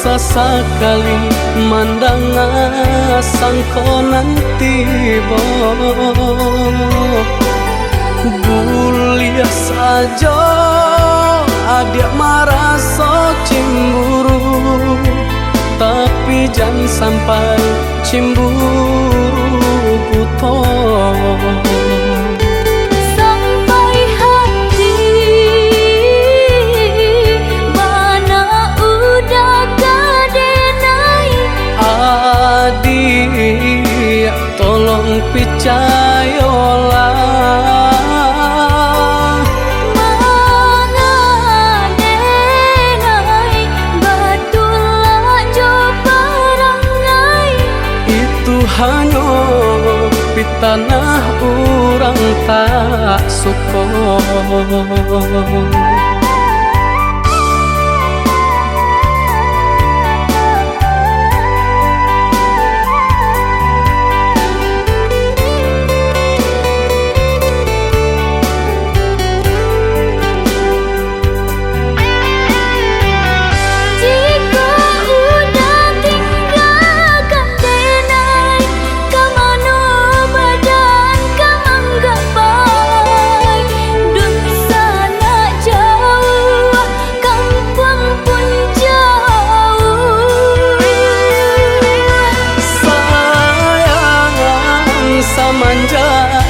Sesekali mandang sangko nanti bulia saja adik marah so cemburu, tapi jangan sampai cemburu buto. Adik, tolong percayalah, mengadenai betullah jo perangai. Itu hanya di tanah orang tak suka.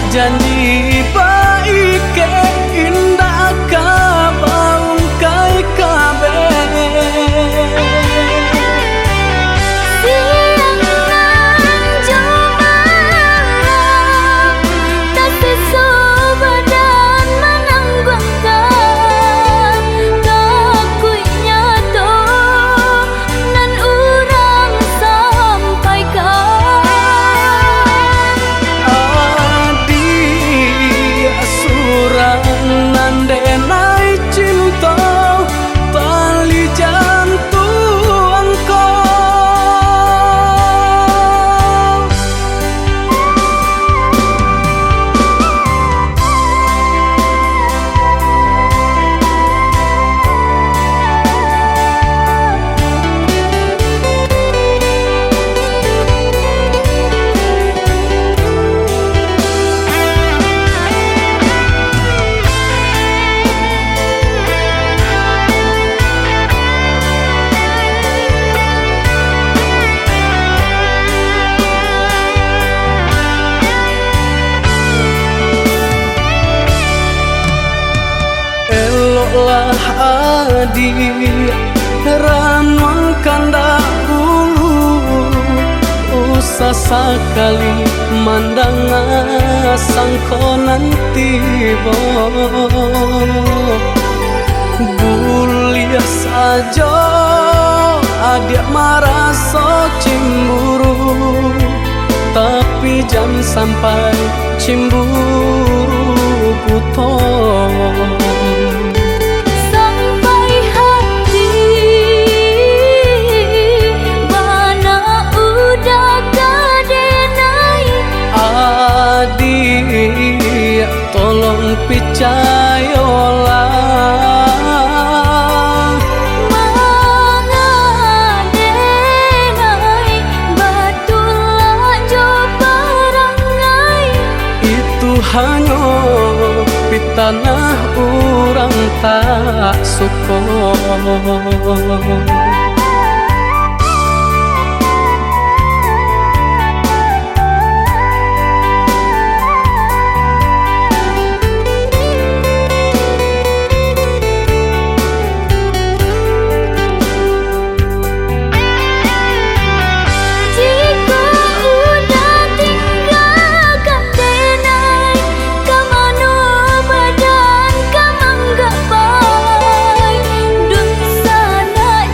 Janji baik ke indah kabaung kai kabe. Siang nan jomang tak sesu badan menanggungkan kakuinya to nan urang sampaikan. Nandenai cinta tali jantung lah adik ranuangkan dahulu, usah sekali mandang sangko nanti bulia saja adik marah so cemburu, tapi jangan sampai cemburu buto. Adik, tolong percayalah, mengadenai betullah jo perangai. Itu hanya di tanah orang tak suka. Duh sana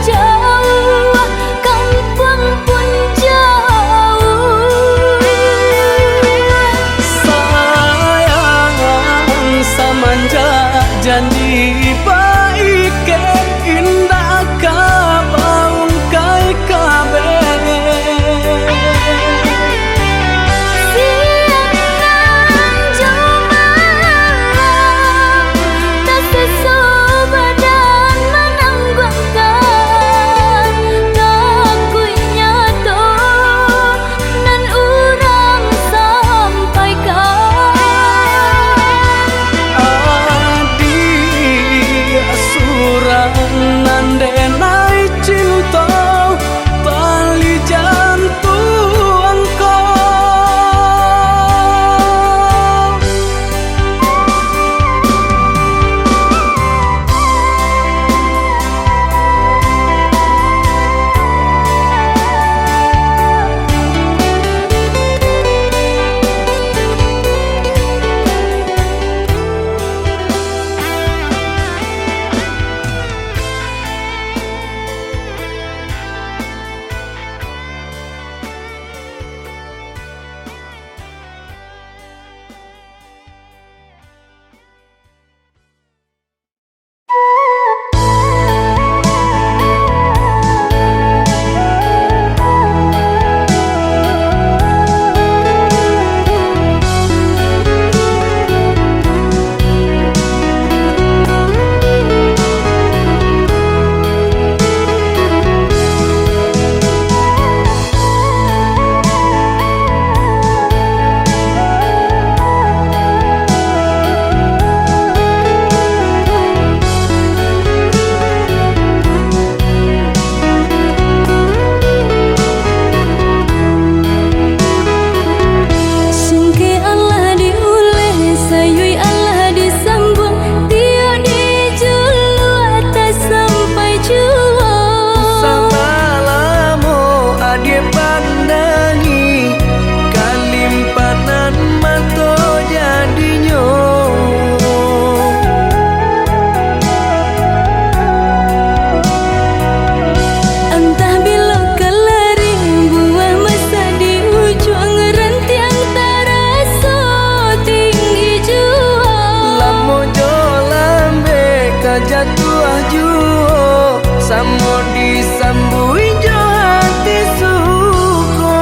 samo disambui jo hati suko.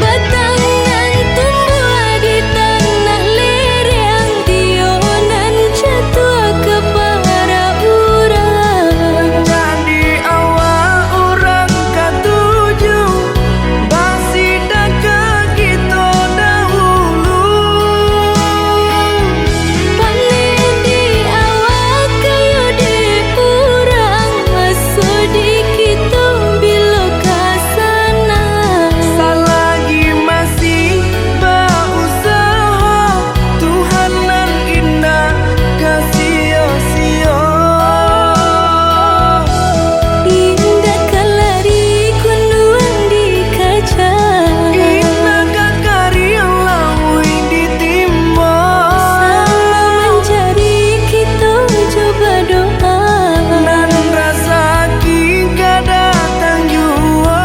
Batangan tumbuh di tanah lereng, tionan jatuh ke para urang. Jadi awal orang katuju basida ke kita dahulu. Panen di awal kayu di urang, masuk di kita bila kasana. Selagi masih berusaha, Tuhan nan indah kasih-sia. Indah kalari kunuan di kaca, Indah kakari lawi ditimba. sama mencari kita coba doa. Nan rasa kita datang jua.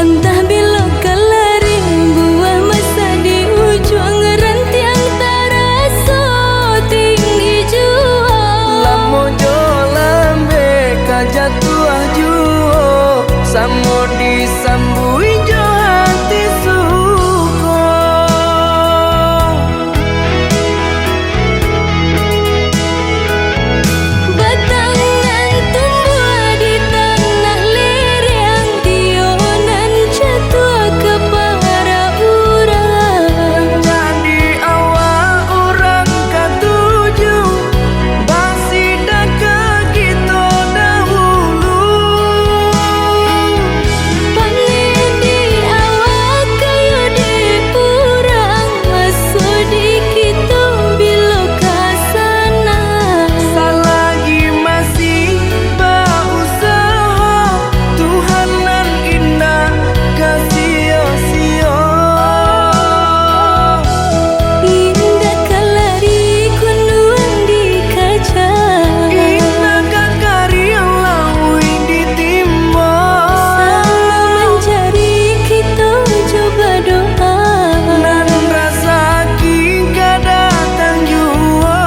Entah bila kalari buah masa di ujung rantiang terasa tinggi jua. Lamo jo lambe kajatuh juo, samo disambui jo hati suko. Batangan tumbuh di tanah lereng, tionan jatuh ke para urang. Jadi awal orang katuju basida ke kita dahulu. Panen di awal kayu di urang, masuk di kita bila kasana. Selagi masih berusaha, Tuhan nan indah kasih-sia. Indah kalari kunuan di kaca, Indah kakari lawi ditimba. sama mencari kita coba doa. Nan rasa kita datang jua.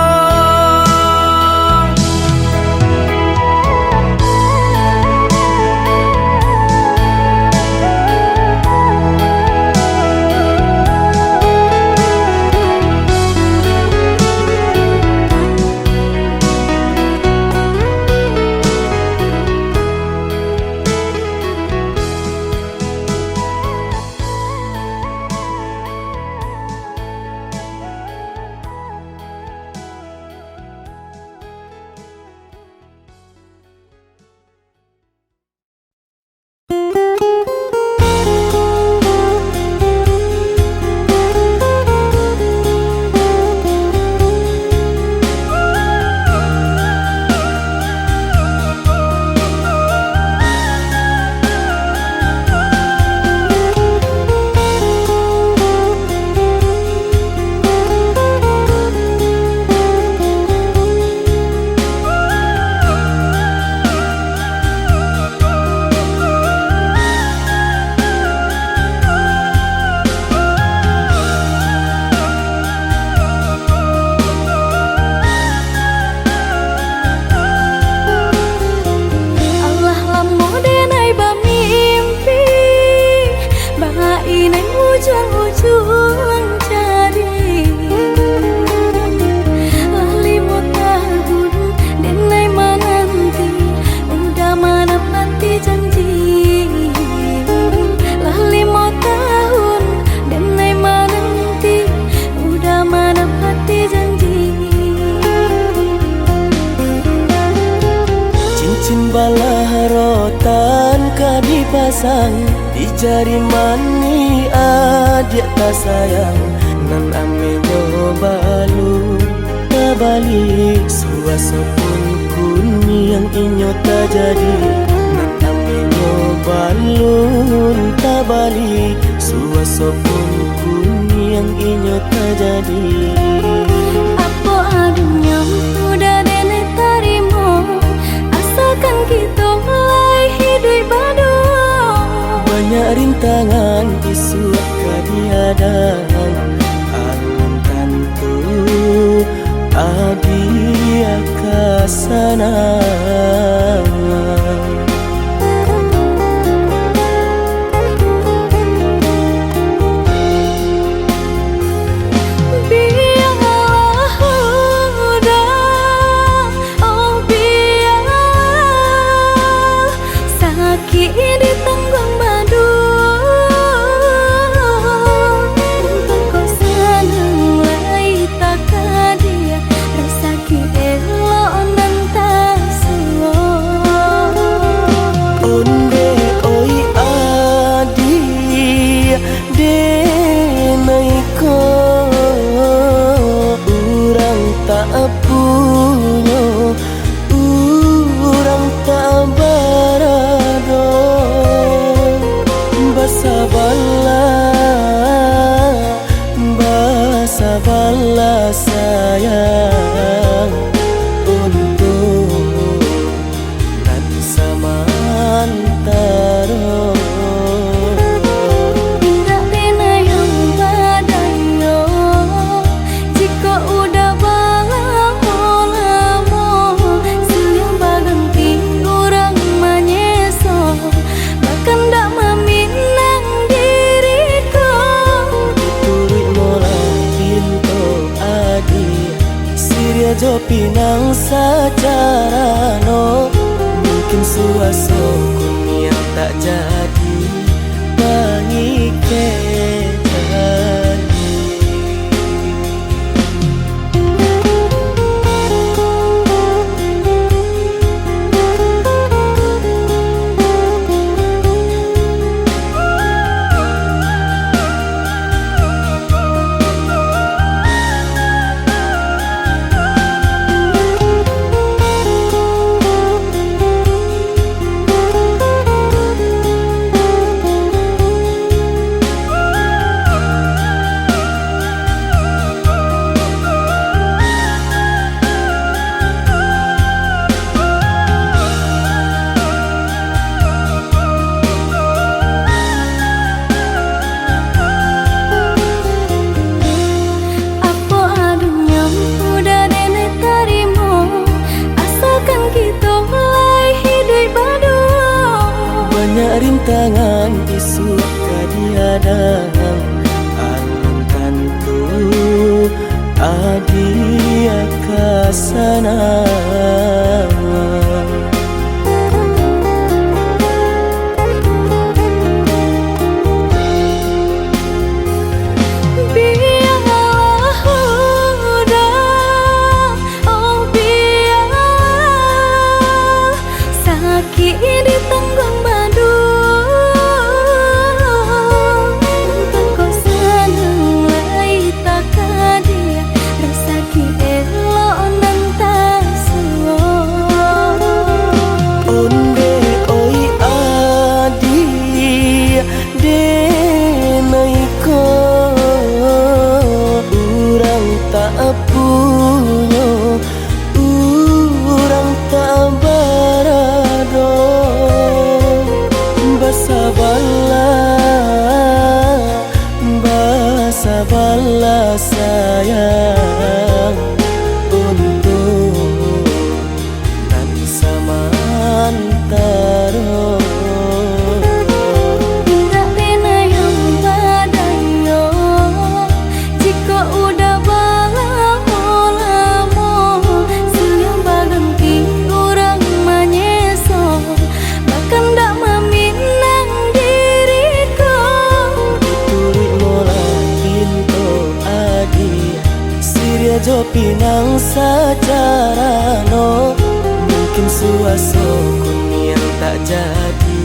Allah lamo denai bamimpi, bainai ujung-ujung cari. Lima tahun denai menanti, udah menepati janji. 5 tahun denai menanti, dipasang di jari mani adik tak sayang nan ame nyobalu tabali suasa pun kuni yang inyo tak jadi nan ame nyobalu tabali suasa pun kuni yang inyo tak jadi. Apa adanya udah nenek tarimo asalkan kita mulai hidup baru. Banyak rintangan isu kadiadang alun tantu adia kasana. Sabarlah sayang untuk nan samantara. Indah pena yang badayo jika udah lamo siang baganti orang menyeso bahkan tak meminang diriku turut Siria jo pinang secara no mungkin suaso kunia tak jadi mengikat. Rintangan isu kadiadang alun tantu adia kasana. Sabarlah sayang untuk nan samantara. Indah pena yang badayo jika udah lamo siang baganti orang menyeso bahkan tak meminang diriku turut Siria jo pinang secara no mungkin suaso kun yang tak jadi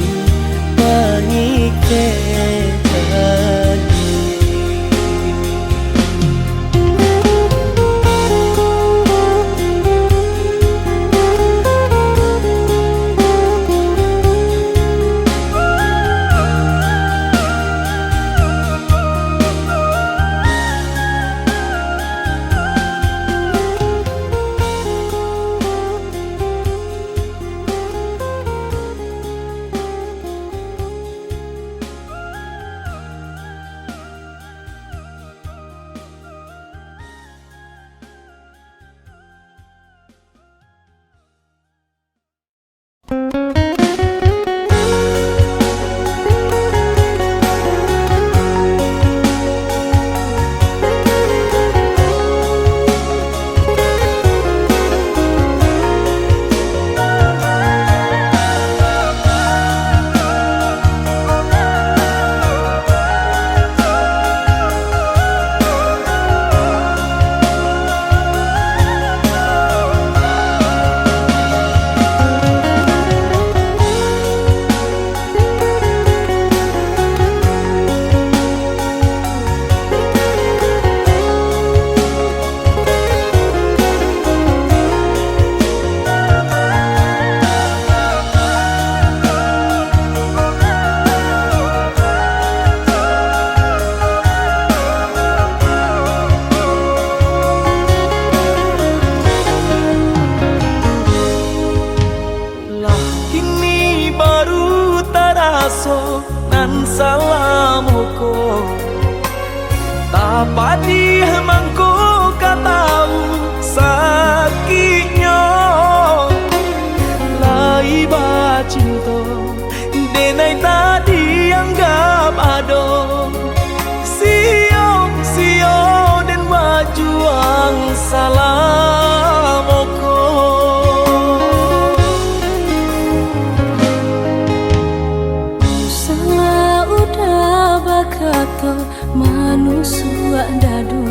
Padi mangko katau sakitnya lai ba cinta denai tadi anggap ado sio dan wajuang salamoko salah udah bakato manusua dadu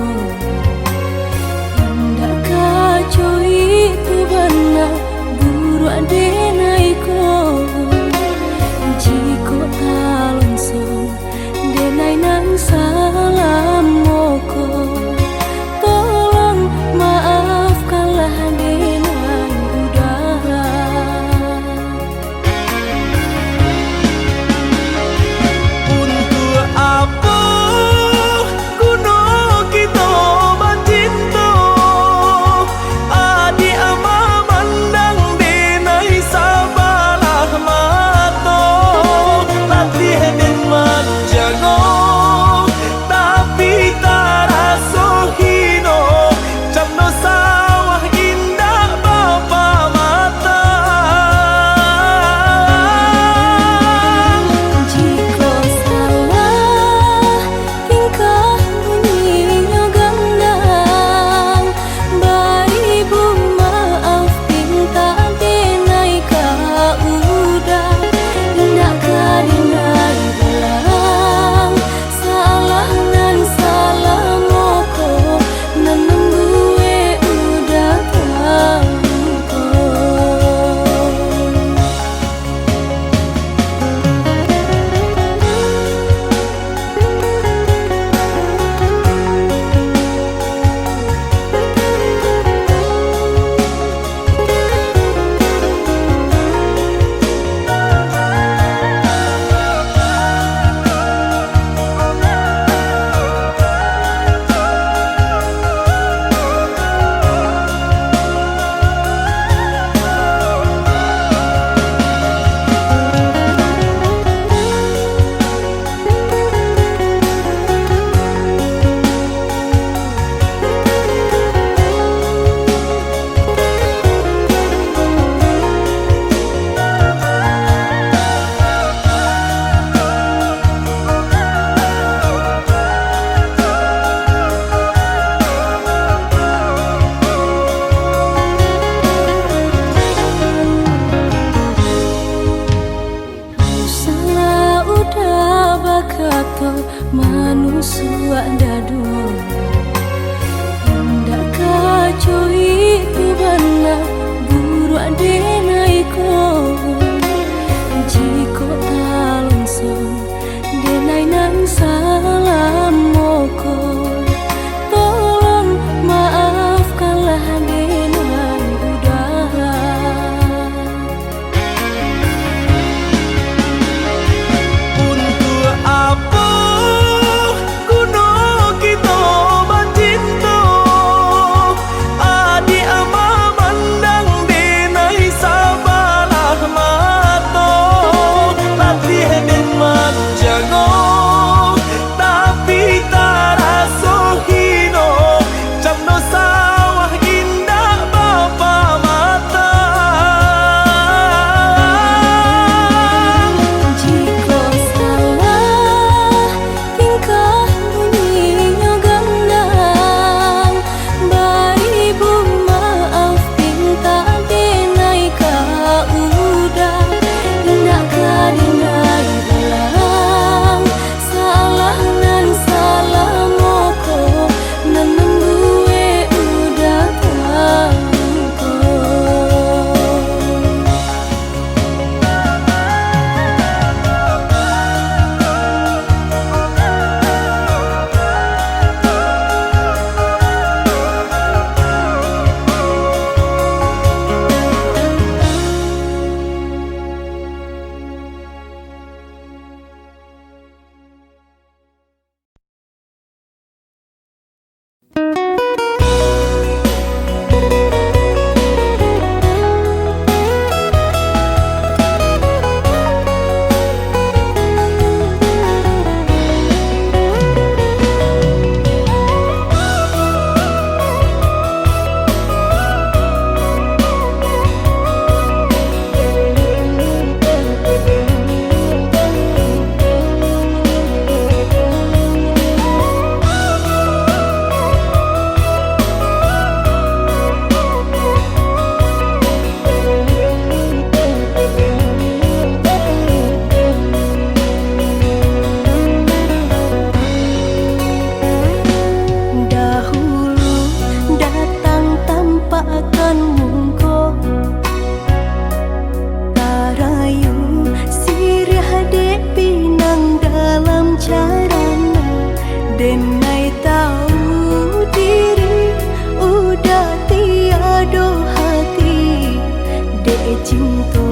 cinta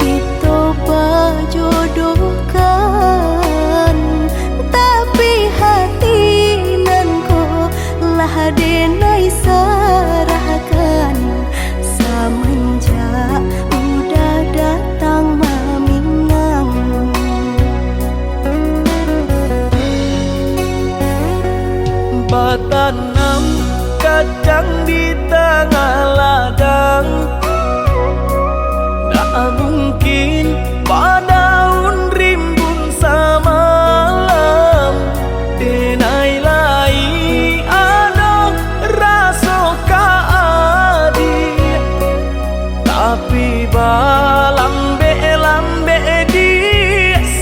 kita berjodohkan, tapi hati nan ko lah denai sarahkan semenjak udah datang mamingang. Batanam kacang di tengah ladang, tak mungkin padaun rimbun samalam. Denai lai ada rasa kaadi, tapi lambe di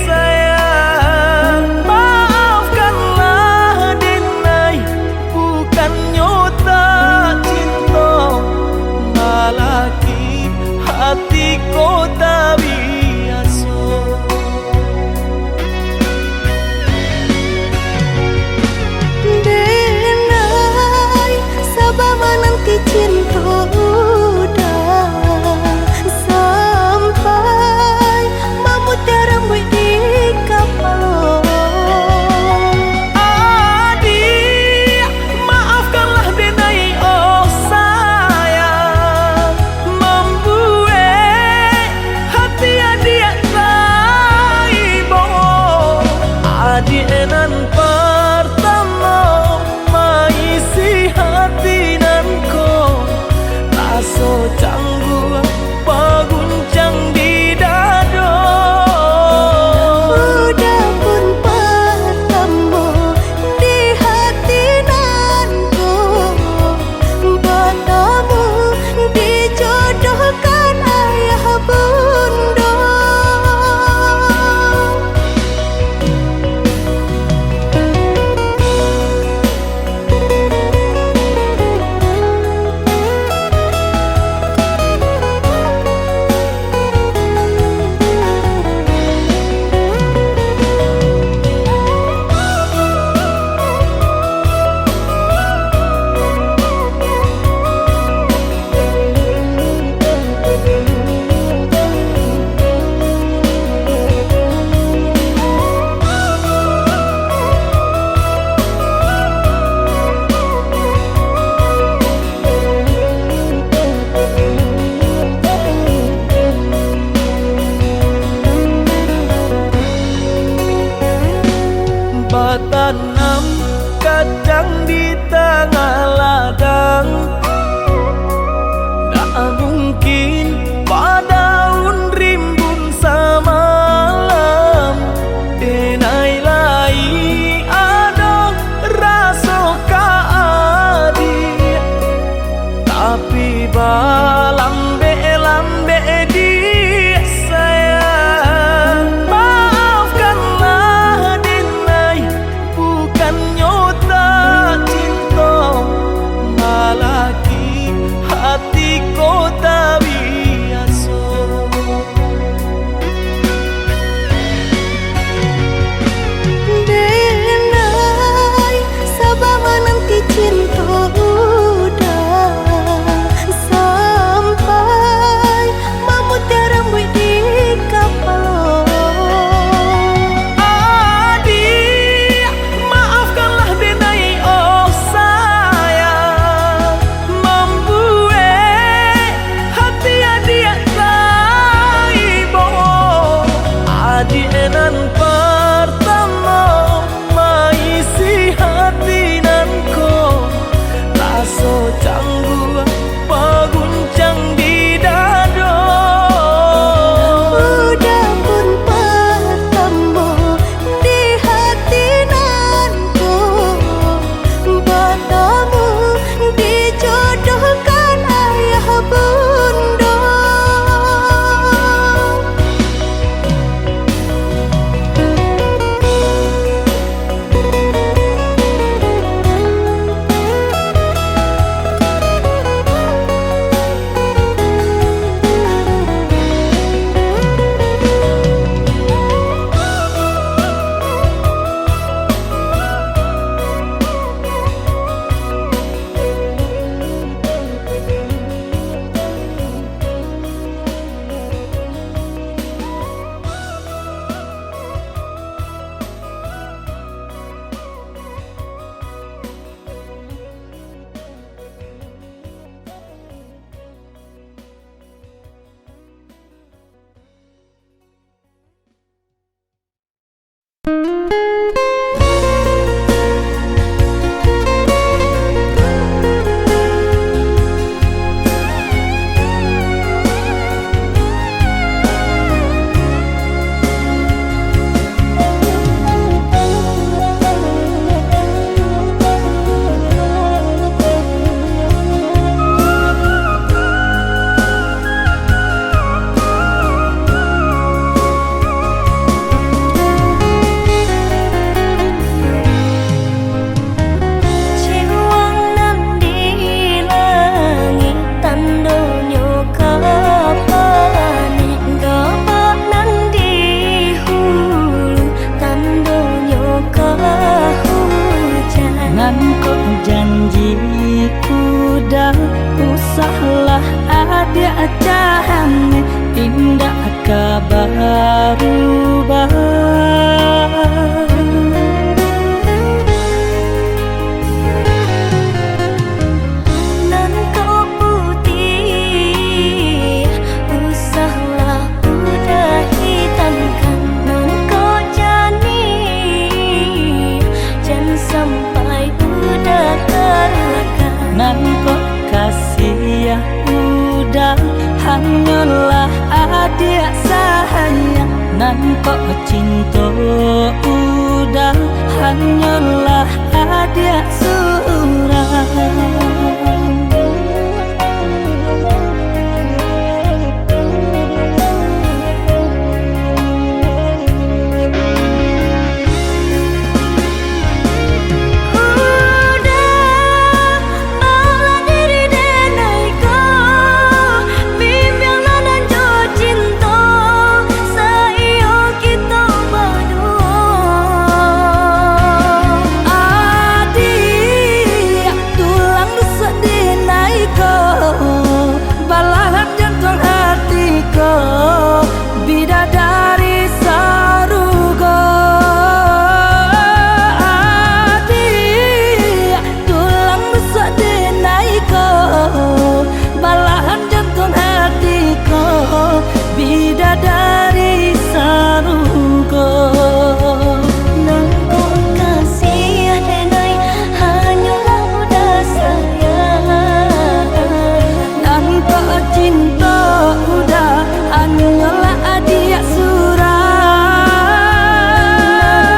sayang. Maafkanlah denai, bukan nyota cinta, malaki hati kota biasa. Denai sabah menanti cinta udah sampai memutih rambut di kapal. Adik, maafkanlah denai oh sayang, membuat hati adik taibo. Adik nan pertama maisi hati nan ko, ndak kabar berubah. Nan kau putih, usahlah udah hitamkan. Nan kau jani, jangan sampai udah keluarkan. Nan kau kasih ya udah, hanyalah adik sayang. Nan kau cinta udah, hanyalah adik surang. Bidadari sarugo, Nan kau kasih denai, hanyalah udah sayang. nan kau cinta udah, hanyalah adik surang.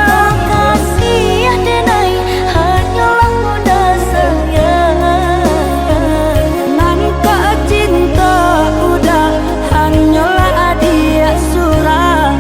Kau kasih denai, hanyalah udah sayang. Nan kau cinta udah, hanyalah adik surang.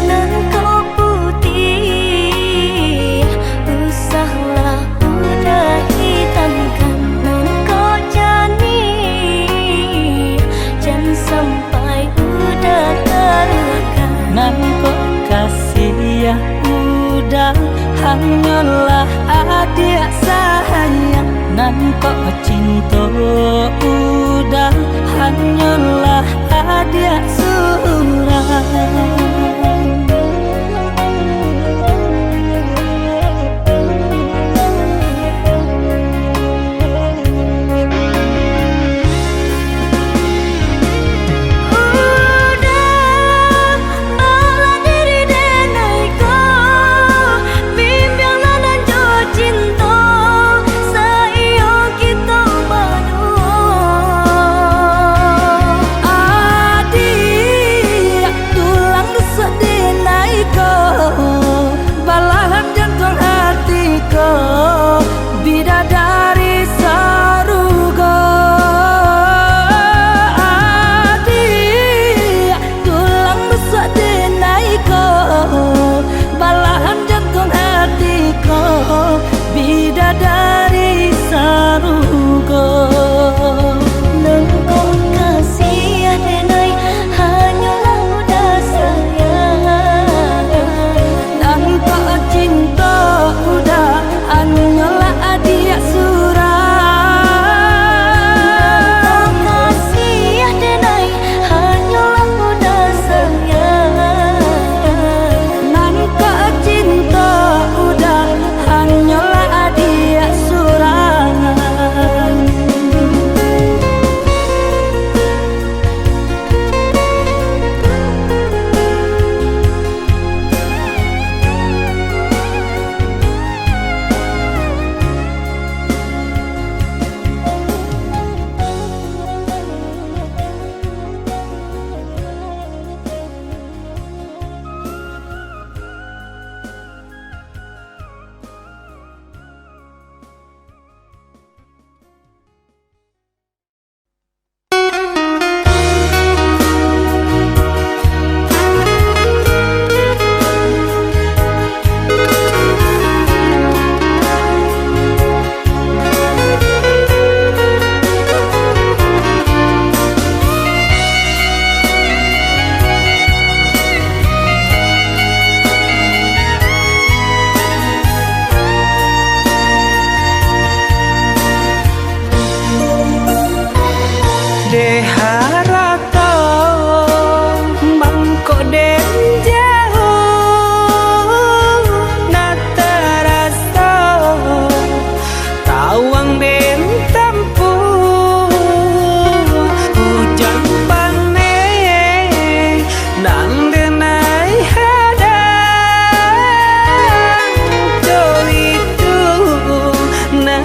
Nan kau putih, usahlah udah hitamkan. Nan kau jani, jangan sampai udah keluarkan. Nan kau kasih ya udah, hanyalah adik sayang. Nan kau cinta udah, hanyalah adik surang.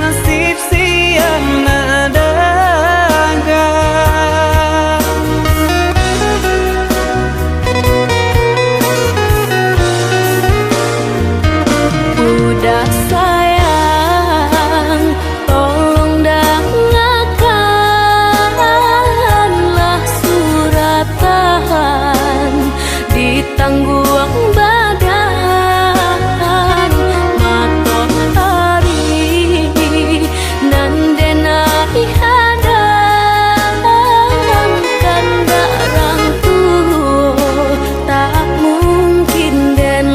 nasib siang nada Udah sayang, tolong dengarkanlah surat tahan di tangguang badan matok hari nan denai hadang kandarang tuh tak mungkin den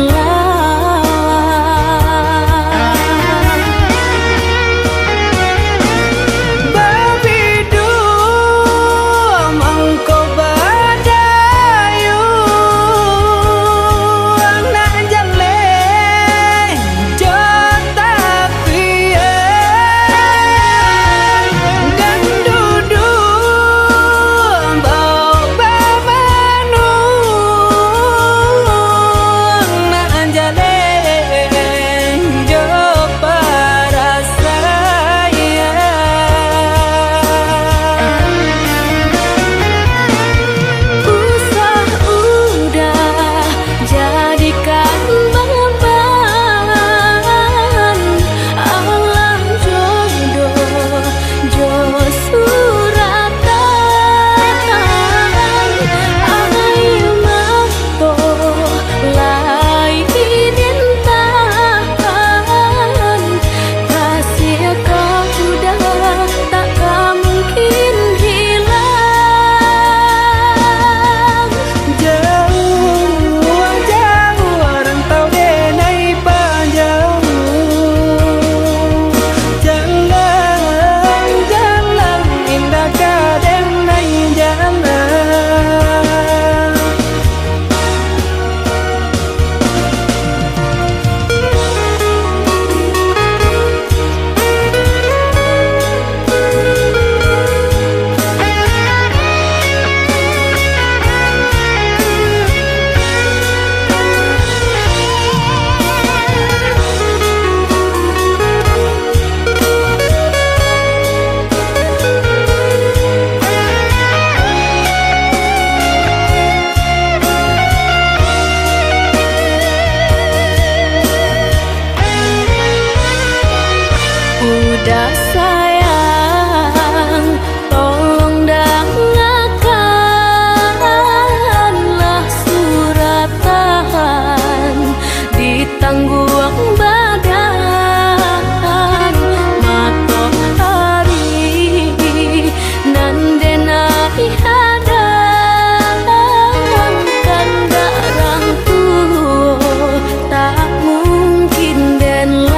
Udah sayang, tolong dengarkanlah surat tahan di tangguang badan matok hari nan denai hadang kandarang tuh tak mungkin den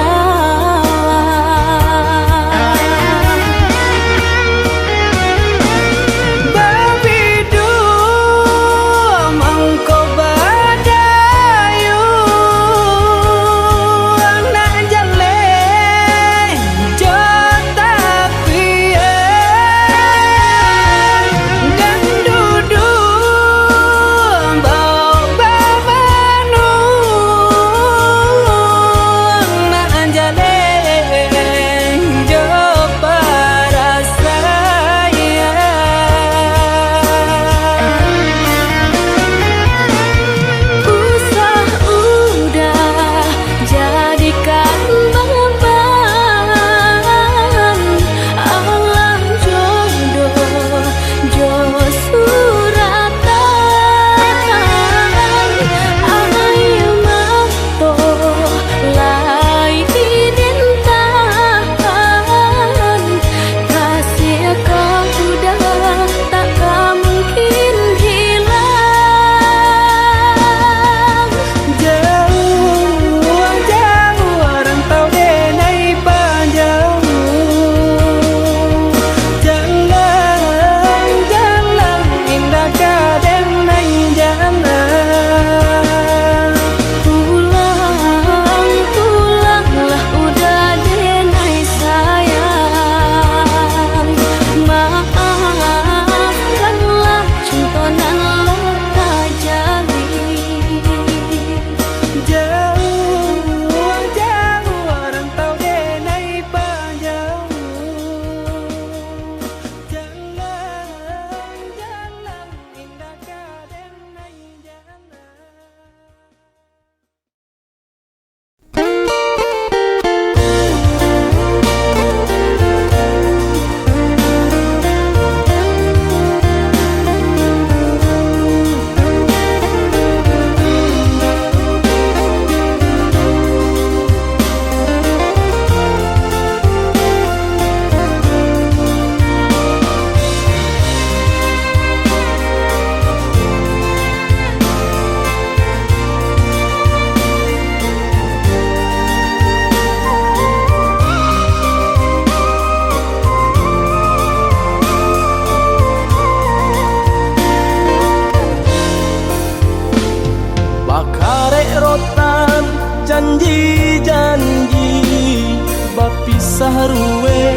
sarue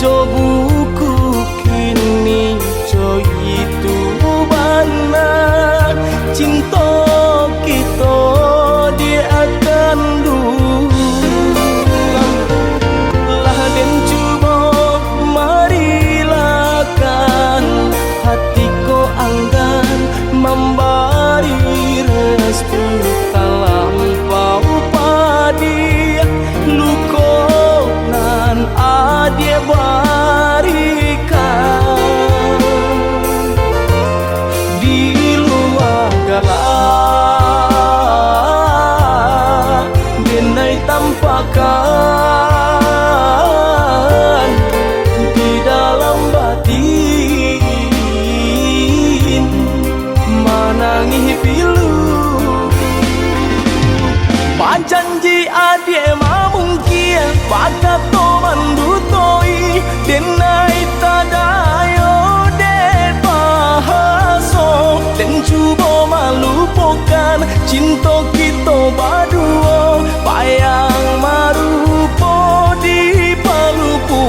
jo buku kini jo itu bana cinta kita dia akan lah dan coba marilakan hatiku anggan memberi restu talampau padi luko nan adie barikan di luar galak denai tampakan di dalam batin manangi pilu panjanji adie mamungkia bakat to mandutoi denai tadayo de pahaso dan cuba malupakan cinta kita baduo payang marupo di palupu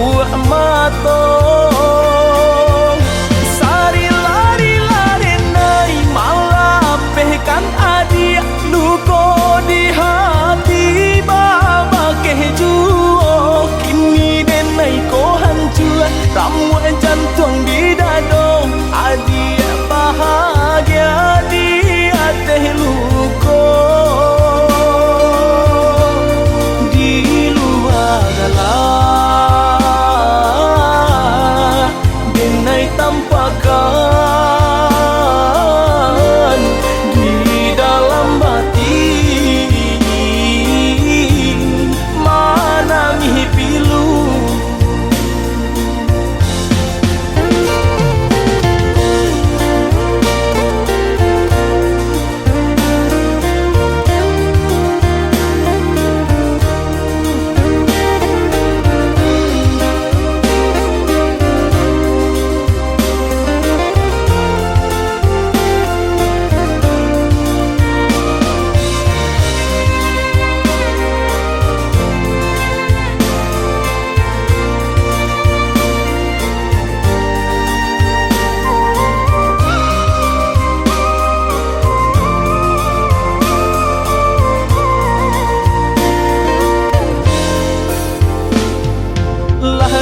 mato sari lari lari nai malapehkan adia luko di hati baba kejuo kini denai ko hancur ramuan jantung di dado adia bahagia di hati luko di luar galak denai tampakan di dalam batin manangi pilu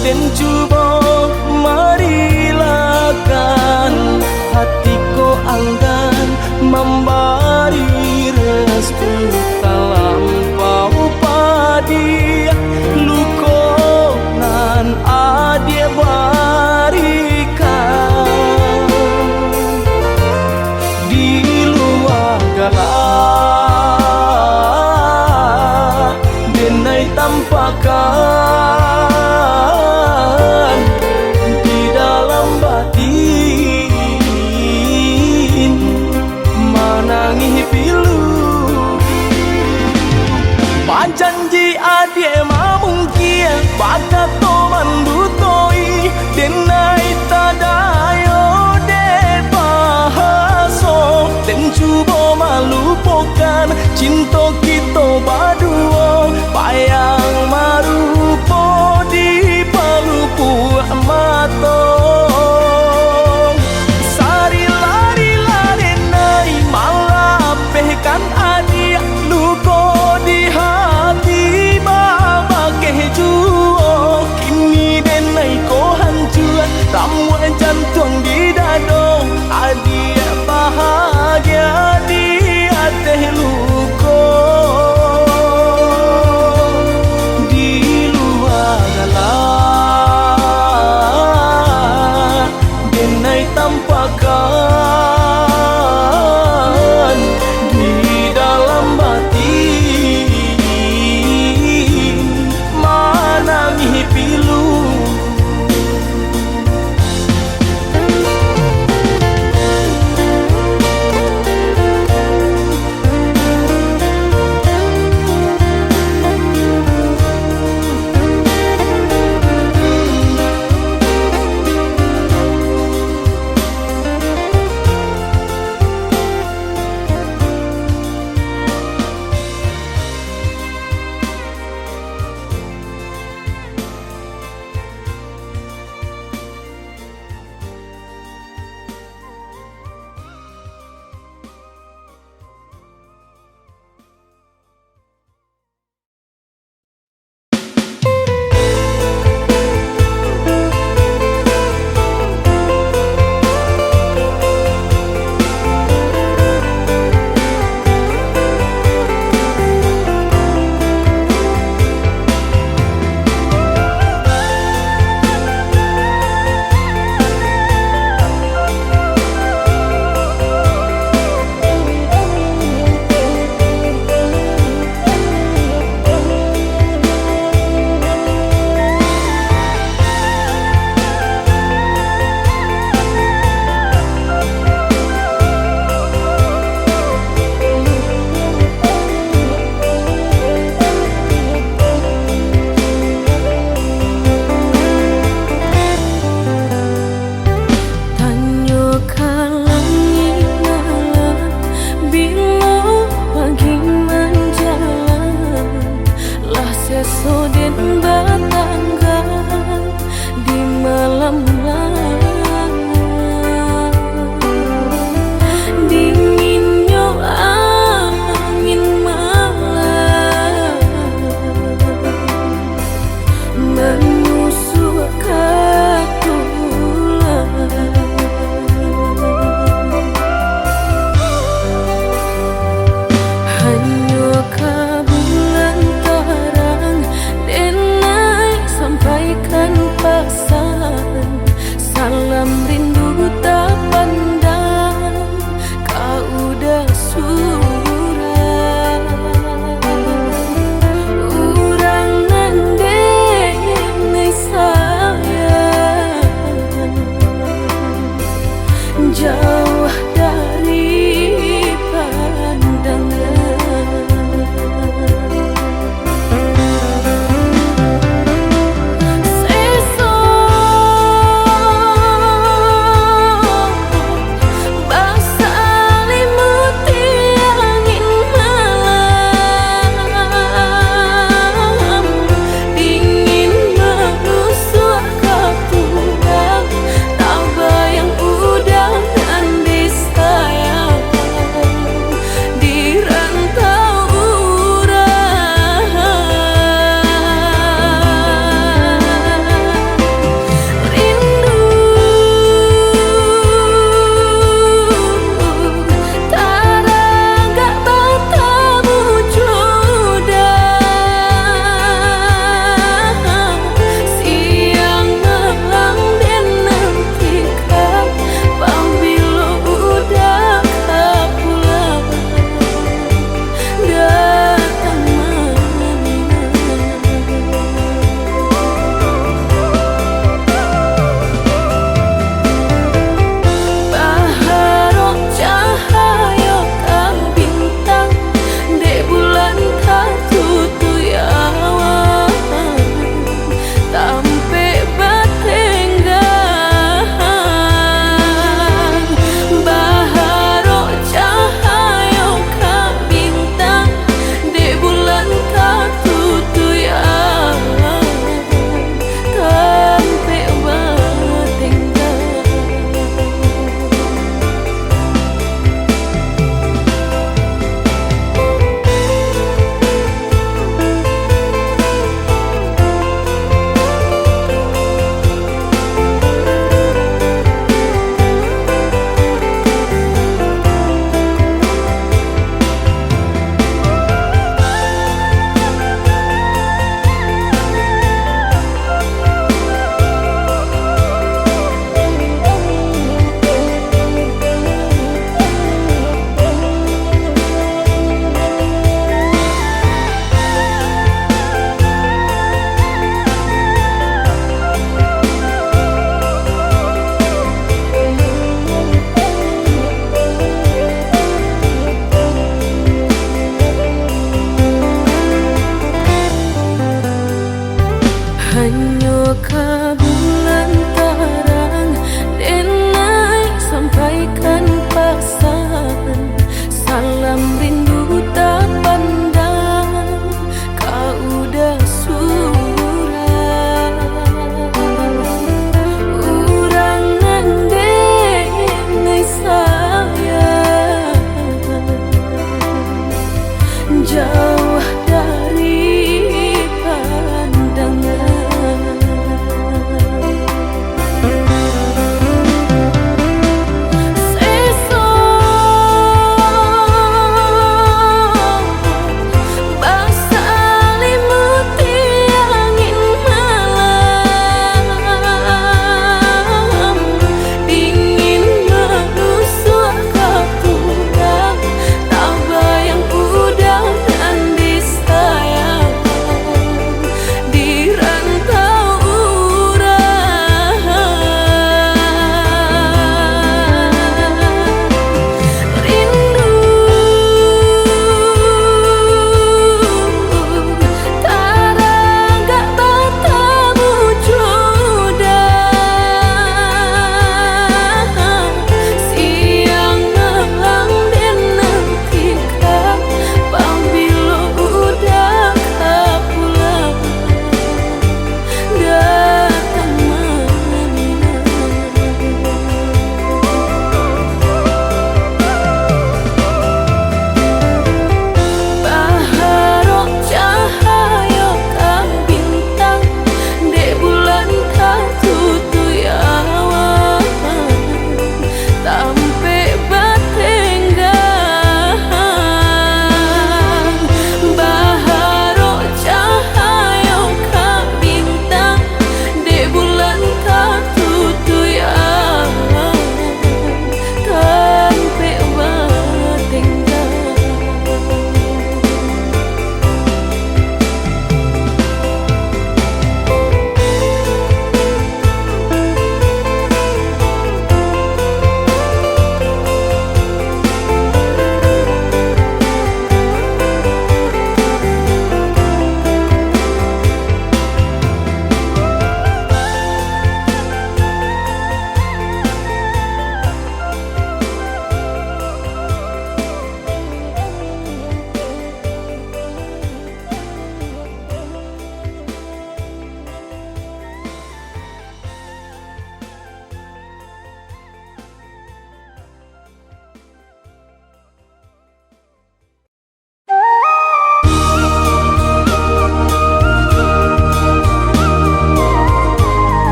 dan cuba marilakan hatiku anggan memberi restu talampau padi luko nan adie barikan di luar galak denai tampakan di dalam batin mana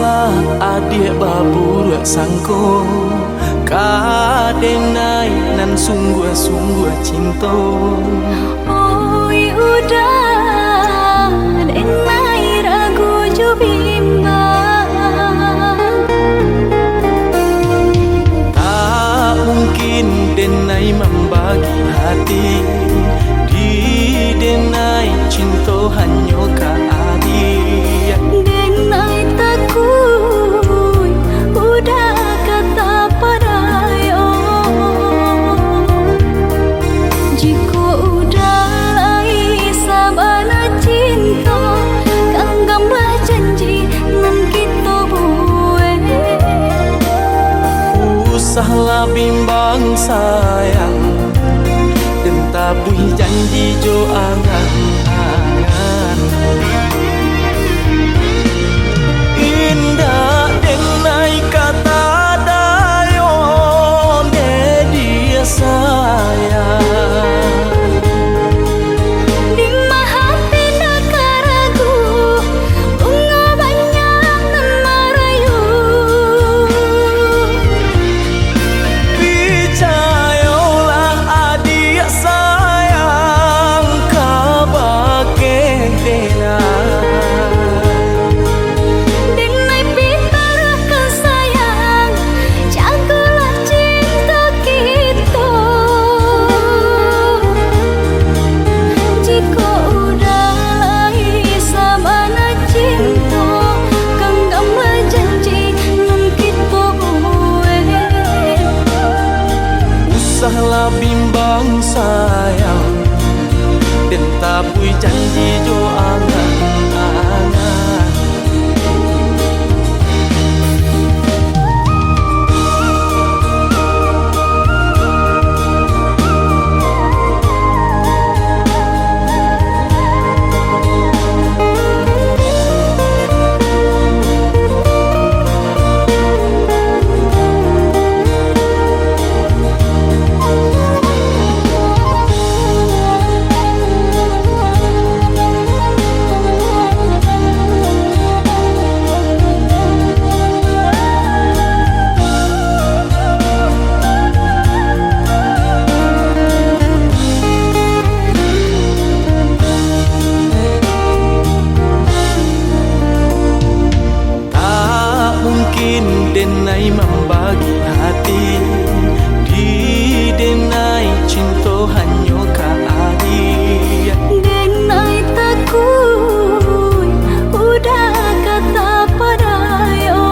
usah adik babur sangko kadenai nan sungguh-sungguh cinta. Oi udah denai ragu jo bimbang, tak mungkin denai membagi hati, di denai cinta hanya ka adik. denai takui udah kata padayo, jika udah lai sabana cinta kang gambah janji nan kita buat. Usahlah bimbang sayang, dan tabui janji jo angan-angan. Indah denai kata dayon de dia sayang. Di hati nak ragu bunga banyak nan merayu, Percayalah adik sayang, kabake denai. denai pitarah kesayang, jagalah cinta kita. Jika udah lai sabana cinta kang gambah janji nan kita buat. Usahlah bimbang sayang, dan tabui janji jo angan-angan. Tak mungkin denai membagi hati, di denai cinta hanya ka adik. denai takui udah kata padayo,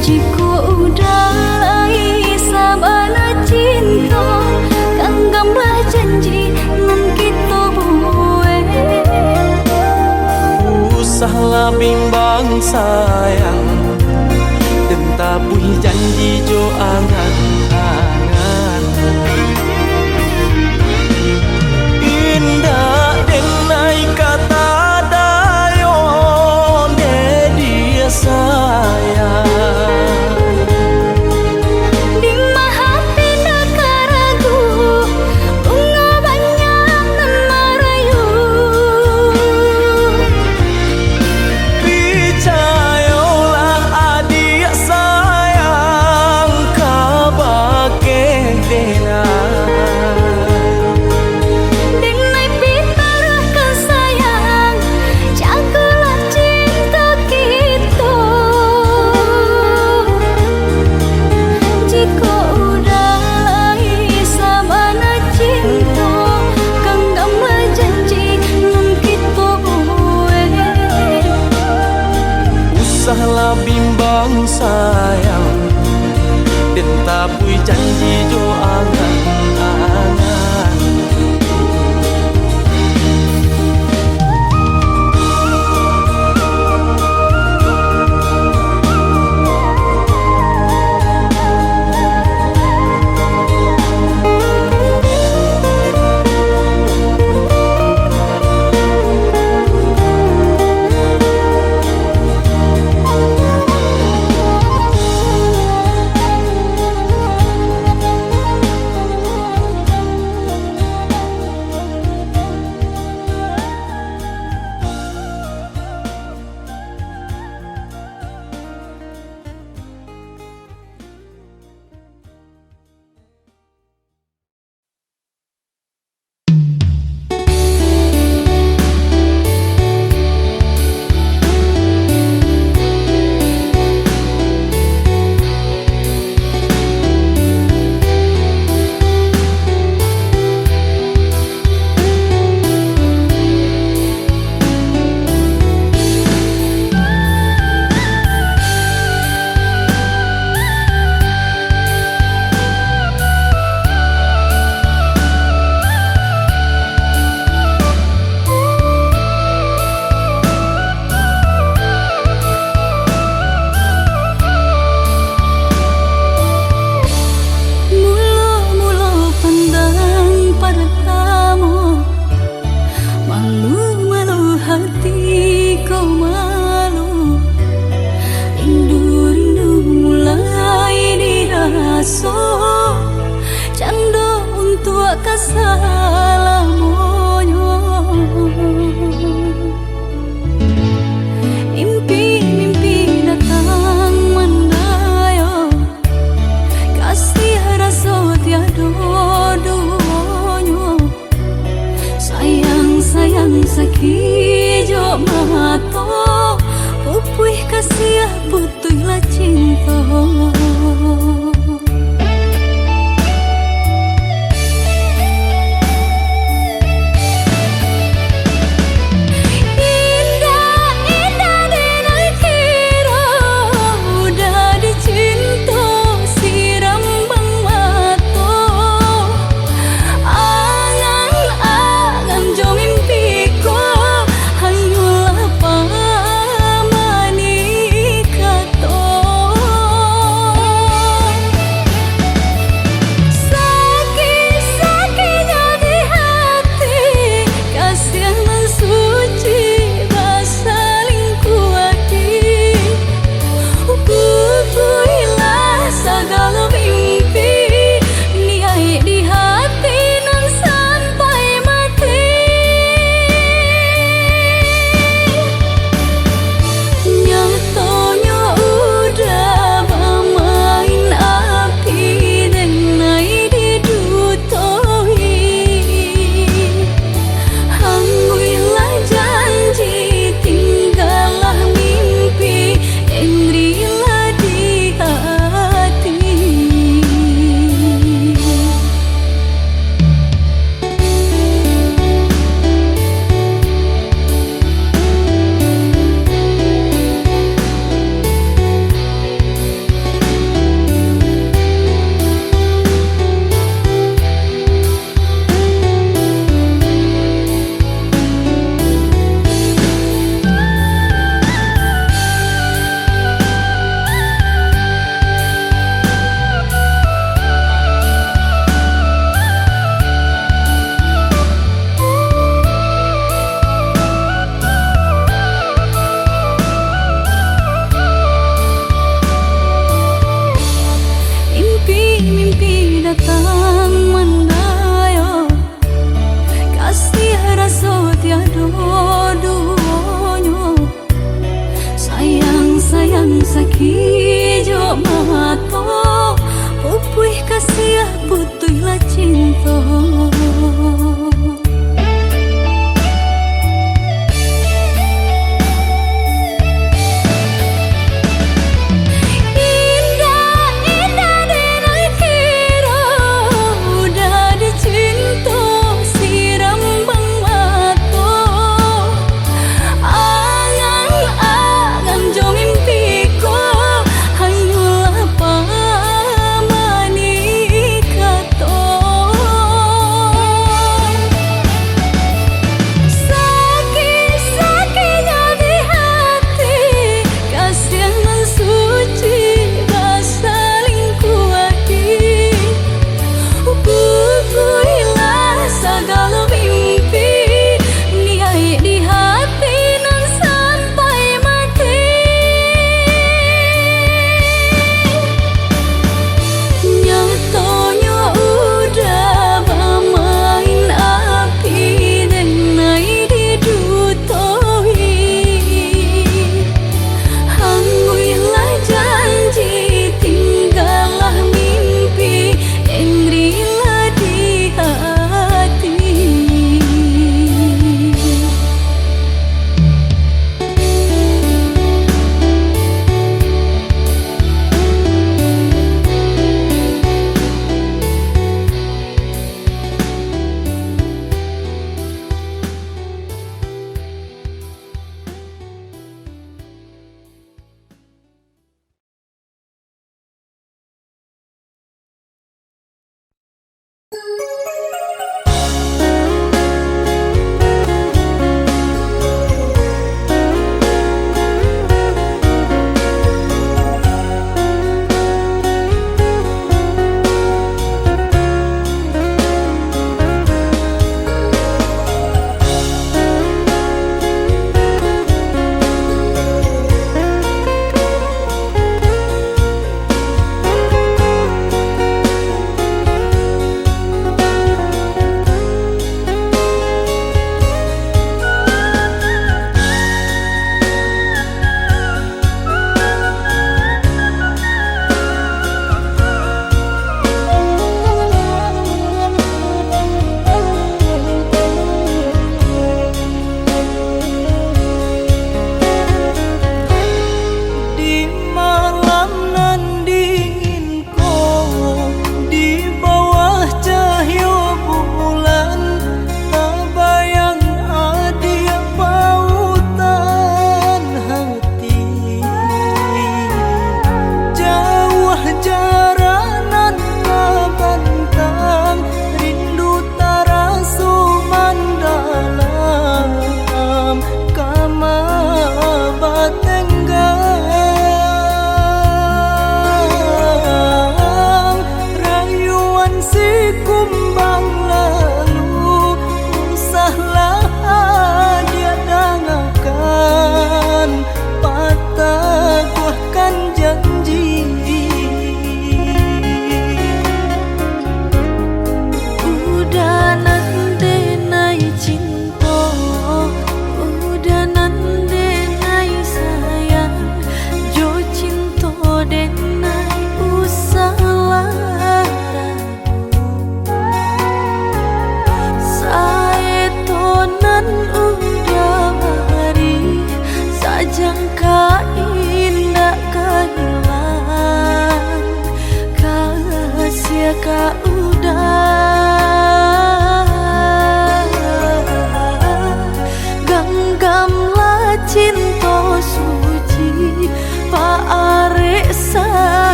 jika udah lai sabana cinta kang gambah janji nan kita buat. Usahlah bimbang sayang, dan tabui janji jo angan-angan. Indah denai kata dayon de dia sayang. Di hati nak ragu bunga banyak nan merayu, Percayalah adik sayang, kabake salamonyo. Mimpi-mimpi datang mendayo, kasih rasa tiada duonyo. Sayang-sayang sakijo mato, pupuih kasih putuhlah cinta. Mimpi datang mendayo, kasih rasa tiada duonyo. Sayang-sayang sakijo mato, pupuih kasih putuhlah cinta.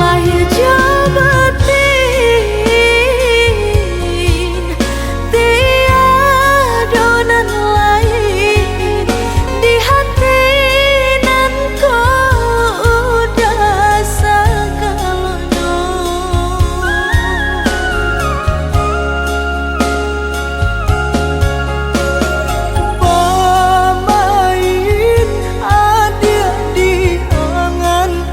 Wahyu jabatin tiada nan lain di hati nan kau udah segalanya. Pamain ada di angan-angan,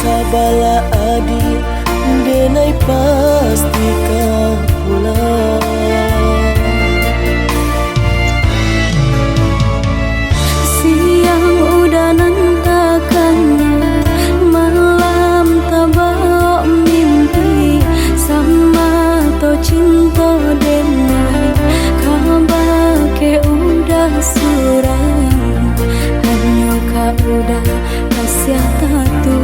sabala adi denai pasti kau pulang. Siang udah nantakannya, malam tabak mimpi sama to cinta denai kabar ke udah surang hanya kau udah kasih tatu.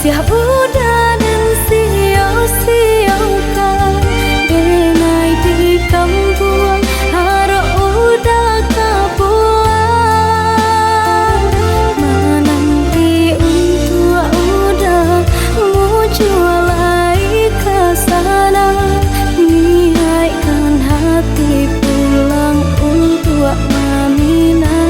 Ya udah dan sia-siakan denai di kampung harap udah kapuan menanti untuk udah mau jualai ke sana niatkan hati pulang untuk Mamina.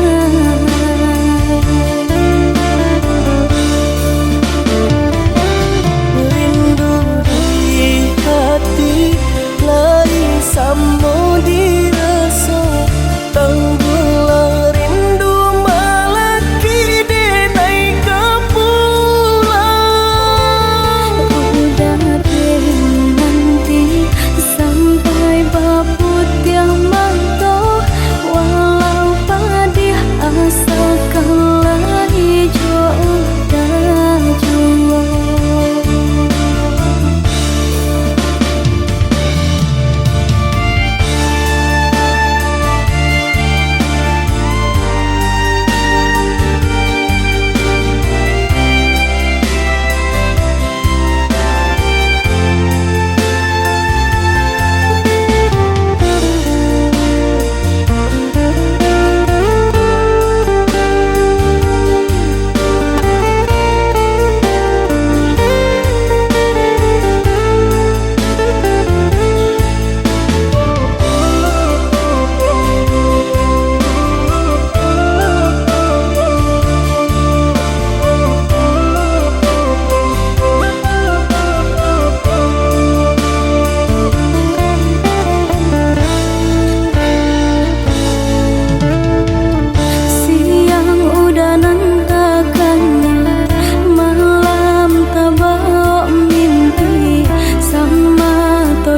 Samo dirasa tanggulah rindu malaki denai kepulang. Udah deh nanti sampai baput yang manto walau padih asa kalah hijau udah jua.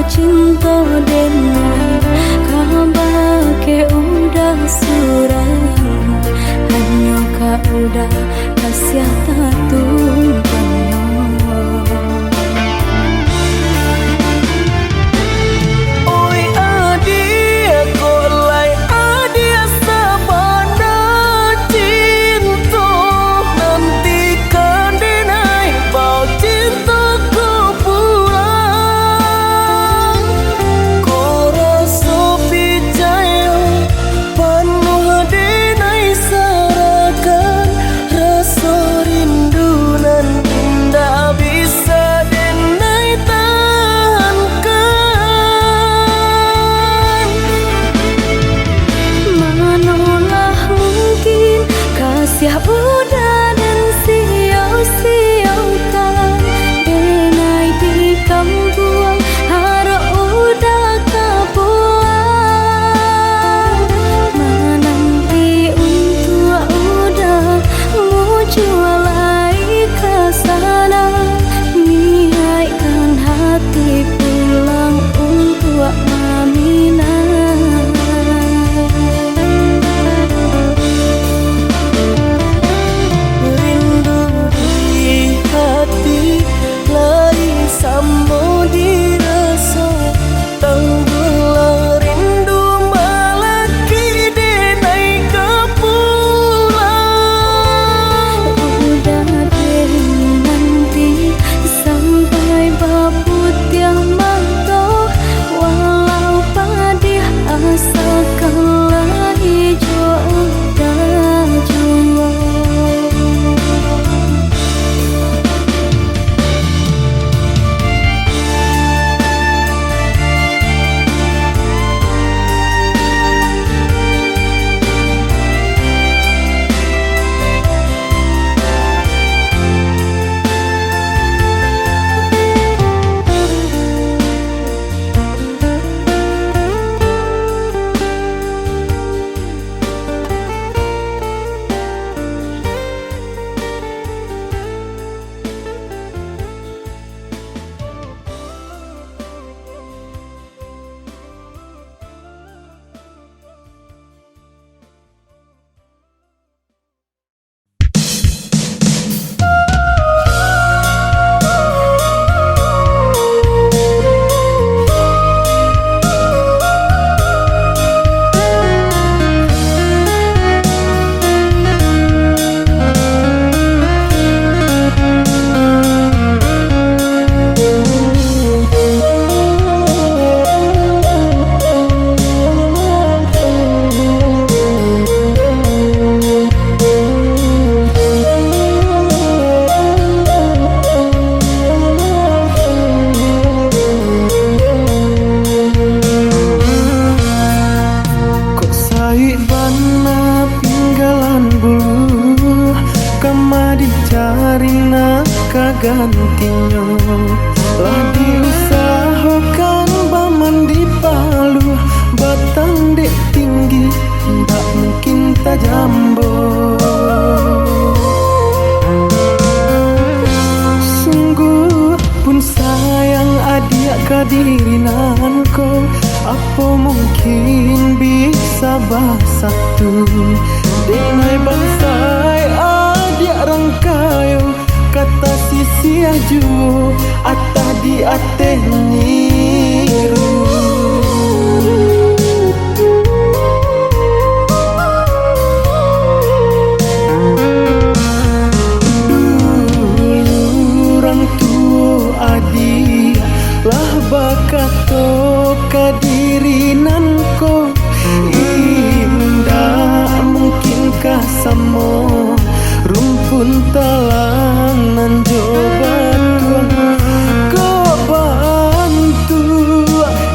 Cinta denai kabar ke udah surang hanya kau udah kasih tatu. Rindu gantinya. Lah diusahakan baman di Palu, batang dek tinggi tak mungkin tak jambo. Sungguh pun sayang adik kadirinanku, apa mungkin bisa bersatu. Denai bansai adik rangkayo, kata sisi aju atah di ateh niru. Lah bakato kadirinanku, indah mungkinkah samo rumpun talangan jobatu kau bantu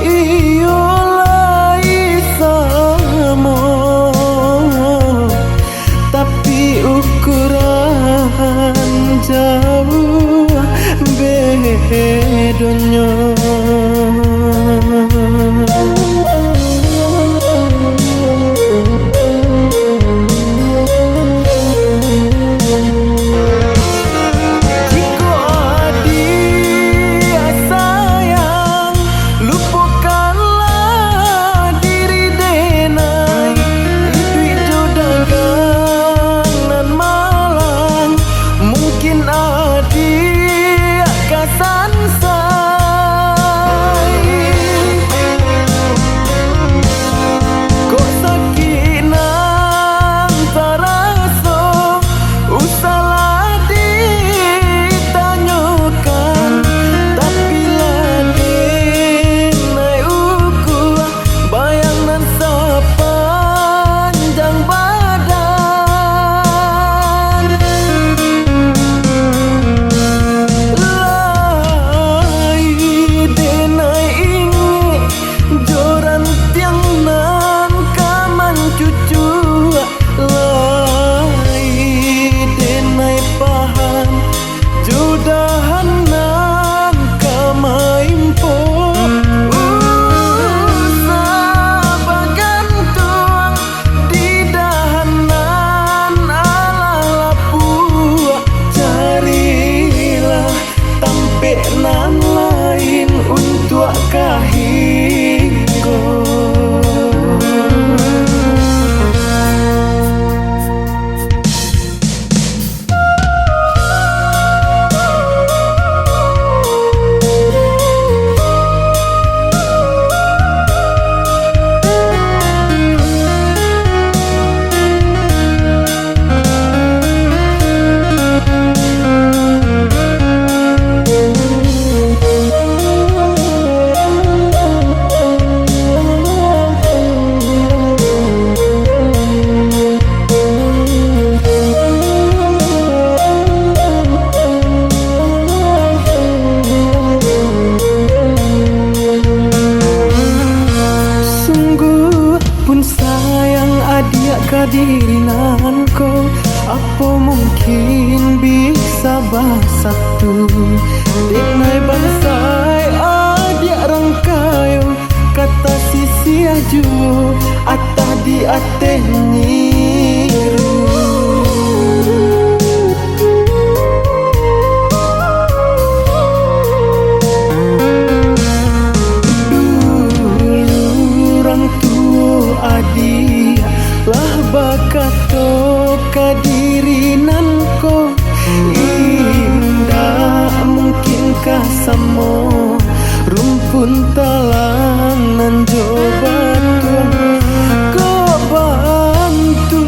iyo lai samo, tapi ukuran jauh bedanya. Nan lain untuk kahinggo. Kadirinanku, apa mungkin bisa bersatu. Denai bansai adik rangkayo, kata sisi aju atah di ateh niru. Dulu orang tua adik lah bakato kadirinanku, indah mungkinkah samo rumpun talangan jobatu kau bantu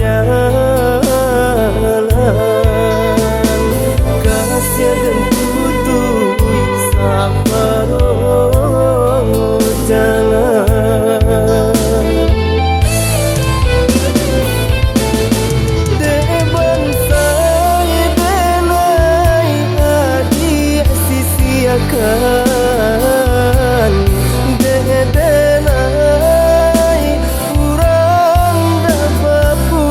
jalan kasih dan tutui saparo jalan de bansai benai adi sisiakan de denai urang da bapu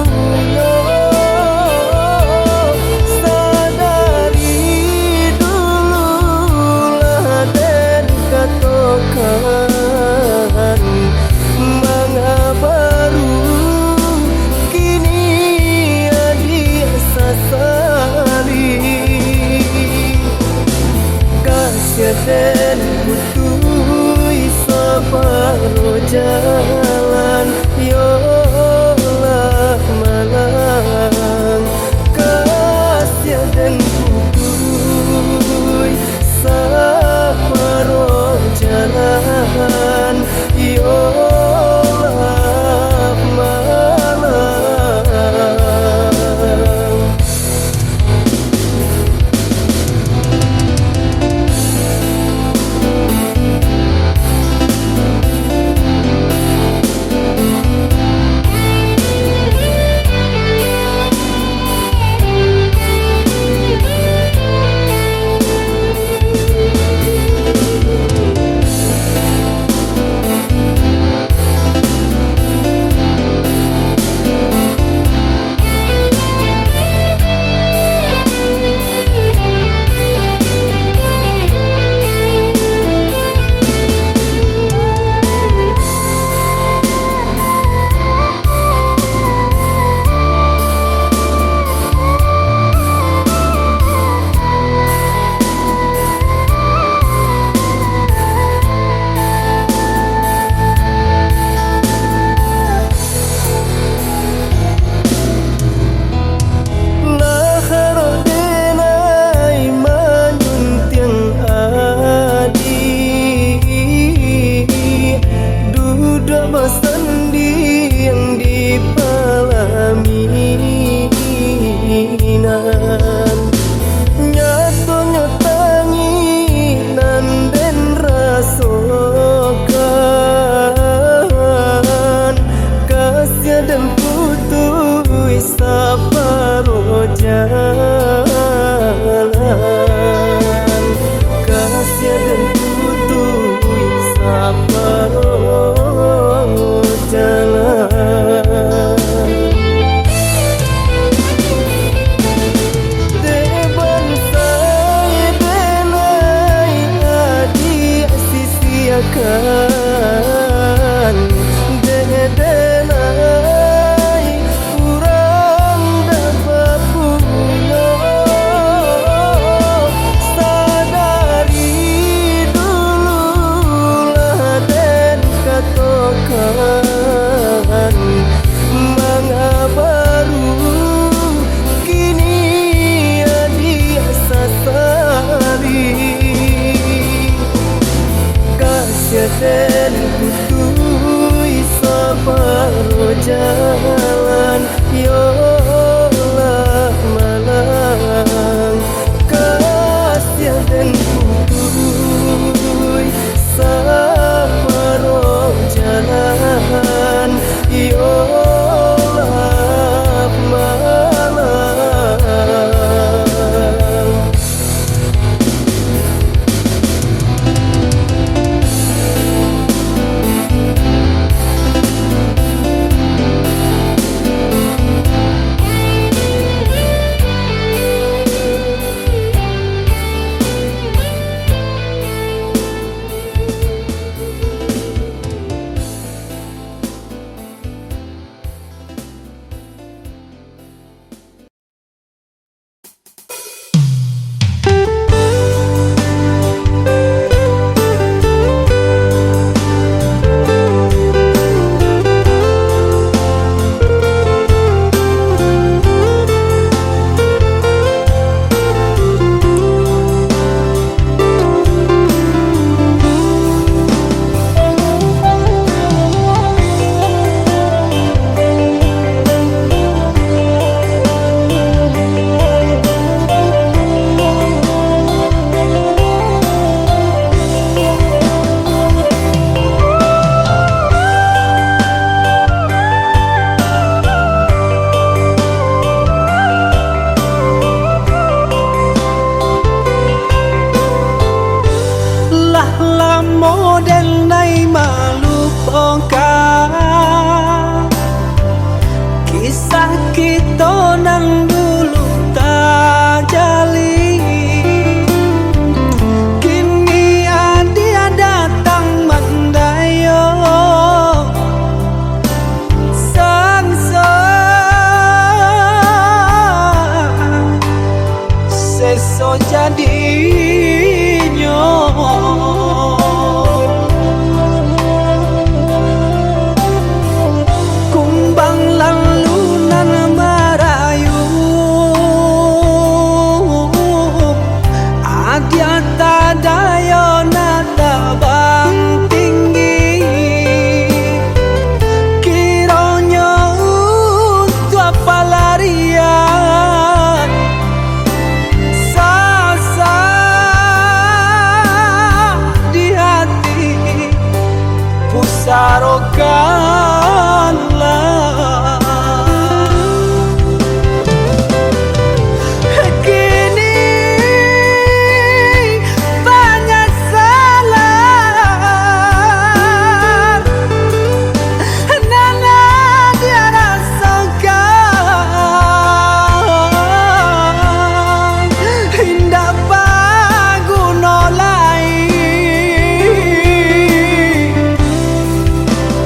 kisah kita nang dulu tak jali, kini dia datang mendayo sangsa seso jadinya. Kumbang lalu nan merayu, adia tadayo nata bang tinggi, kiranya untuk apa larian sasa di hati pusarokanlah. Kini banyak salah nana dia rasakan, indah paguna lain,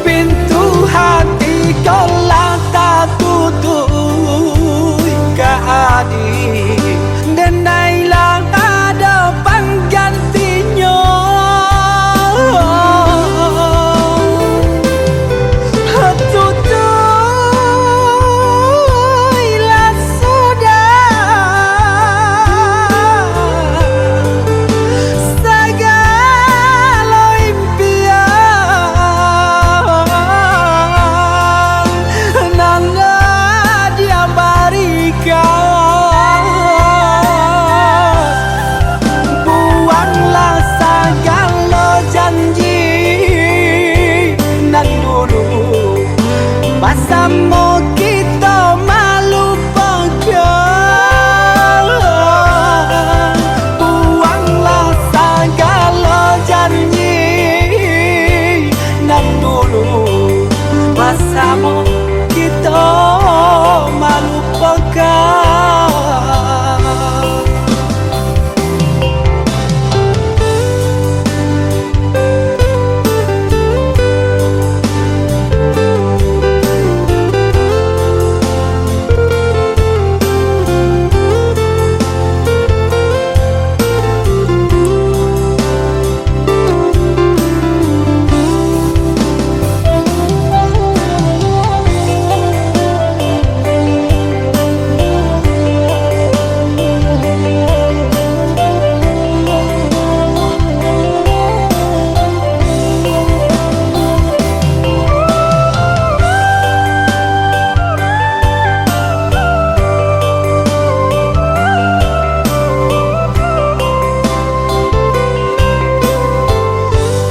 pintu hati kau tak tutup ke adik, dan nailah ada penggantinya. Tutuplah sudah segala impian nanda dia berikan. Buanglah segala janji nan dulu bersama kita melupakan. Buanglah segala janji nan dulu bersama kita melupakan.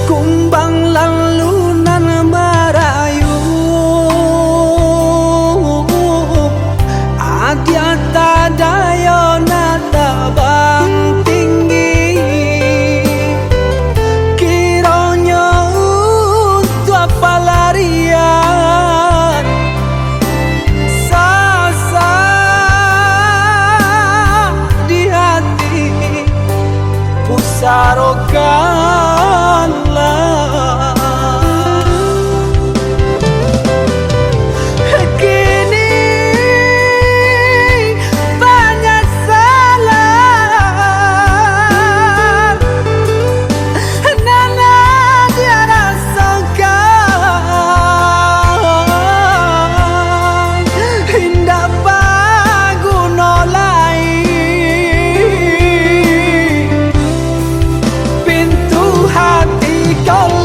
Kumbang lalu nan merayu, adia tadayo nata bang tinggi, kiranya untuk apa larian sasa di hati pusarokanlah. Kini banyak salah nana dia rasakan, indah paguna lain, pintu hati kau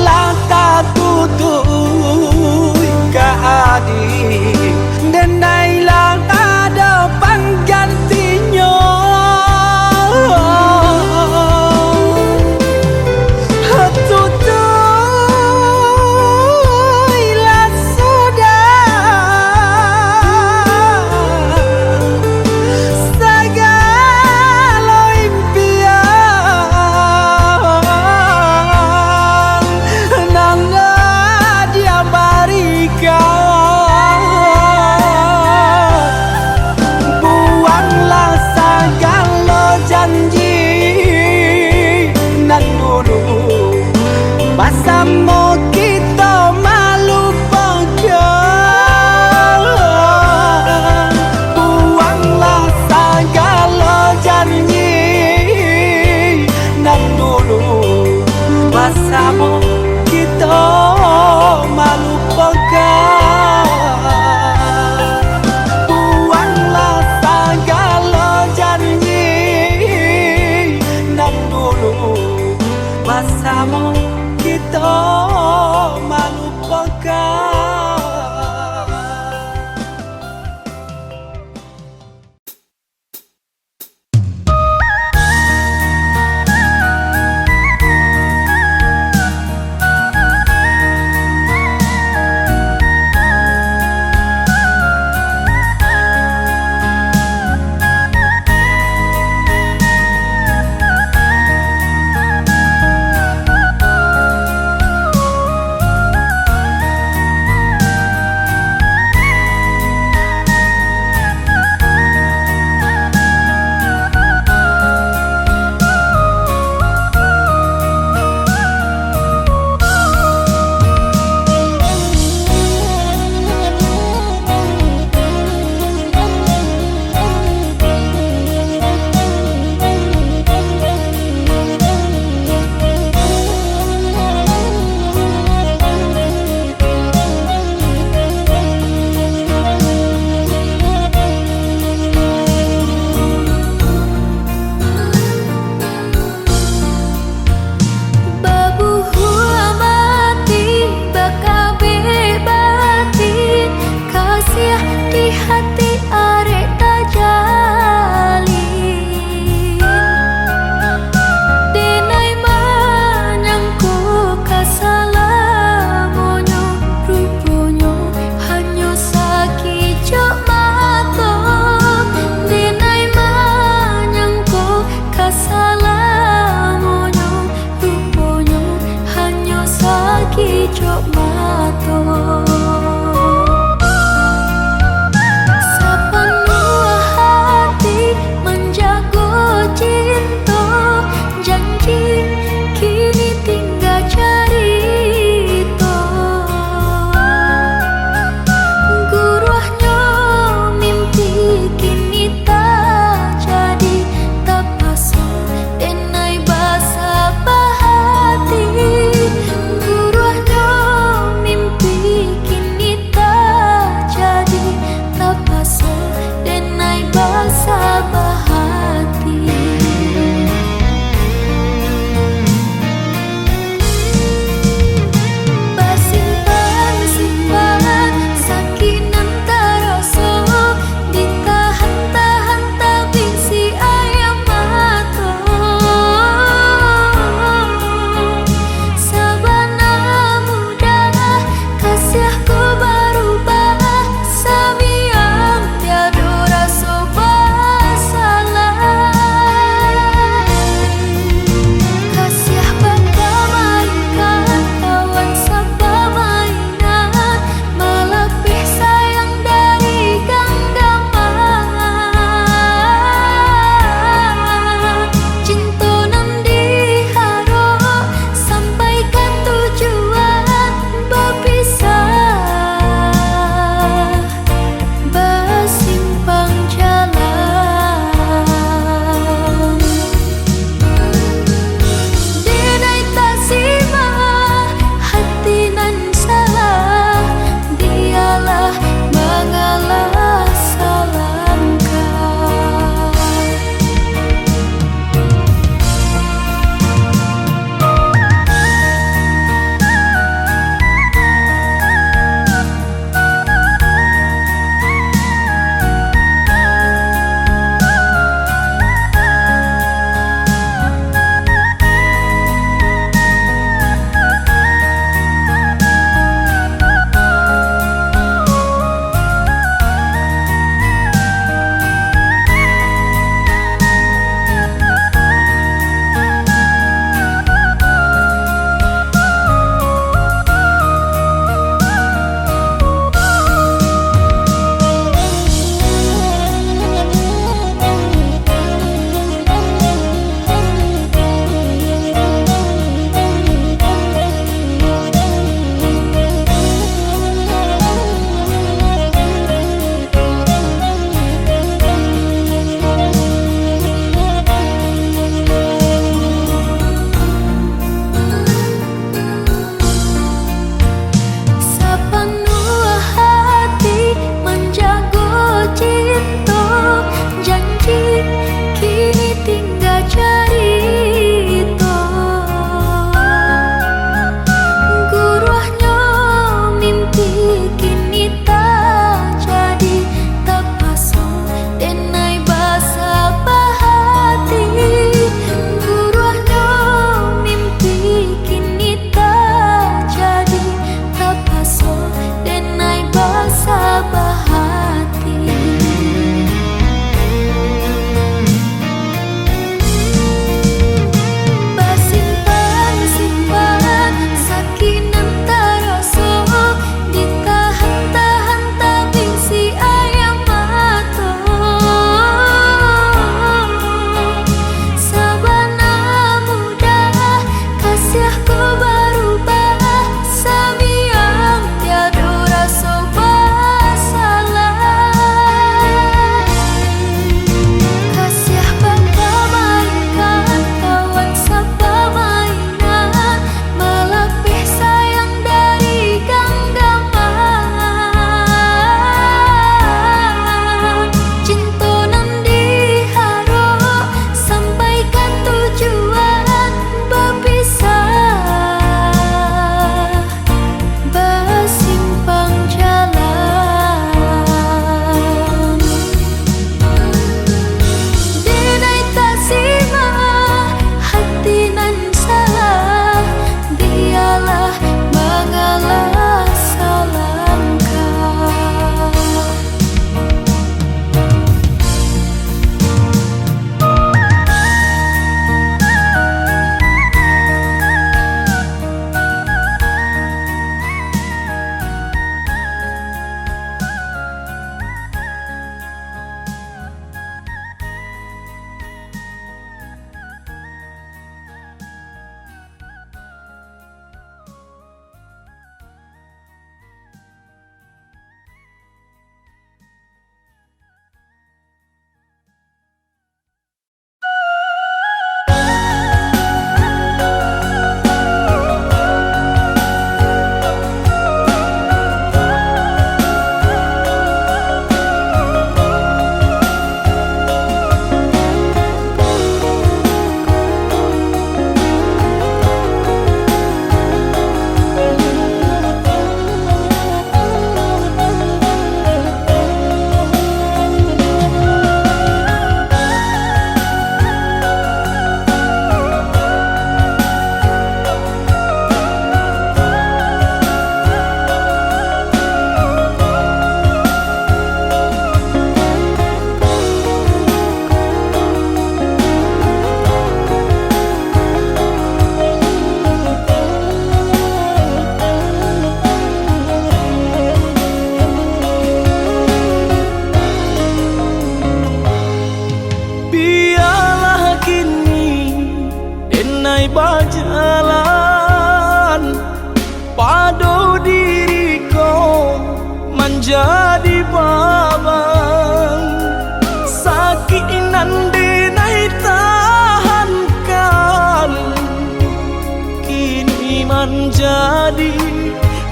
menjadi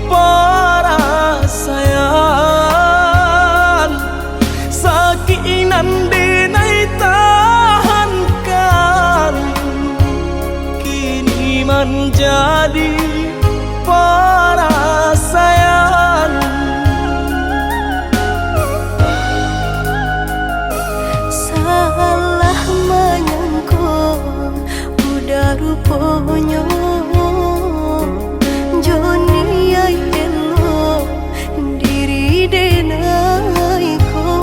perasaan sakinan denai tahankan kini menjadi perasaan. Salah menyangka udah rupanya Joni ay elo diri denai ko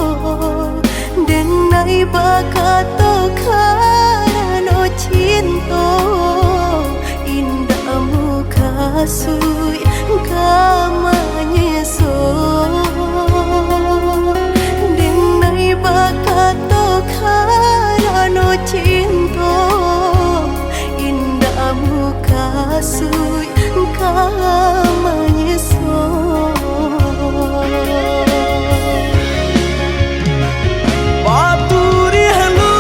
denai bakato karano cinta indah muka sui kamanya so denai bakato karano cinta indah muka sui kamanya so. Paturi halu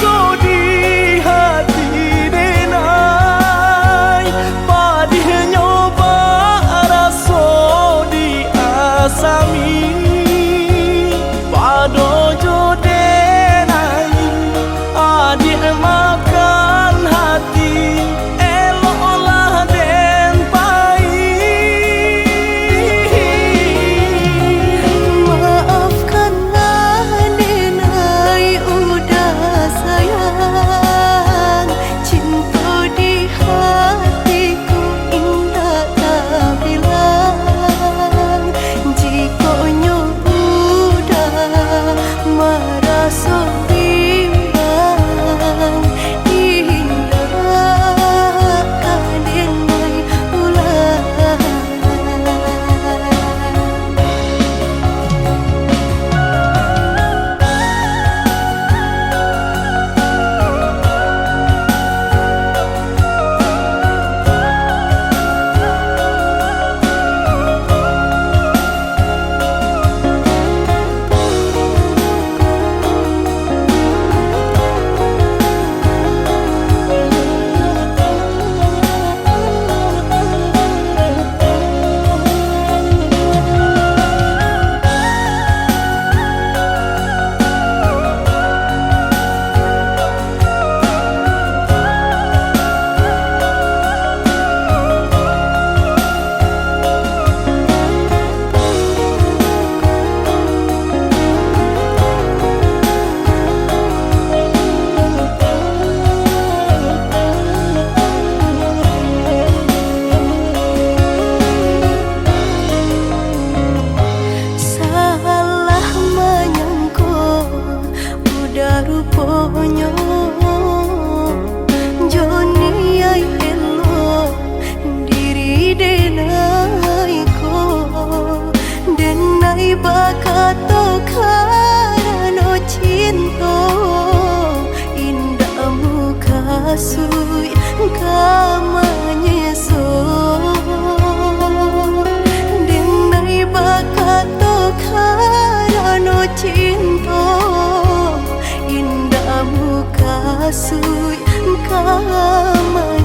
kau di hati denai padih nyoba raso di asami padojo denai adik makan hati eloklah den pai. Maafkanlah denai udah sayang cinta di hatiku indah tak bilang jika udah merasa bimbang indah denai ulang. Salah menyangka udah rupanya Joni ay elo diri denai ko denai bakato karano cinta indah muka sui kamanya so denai bakato karano cinta indah muka sui kamanya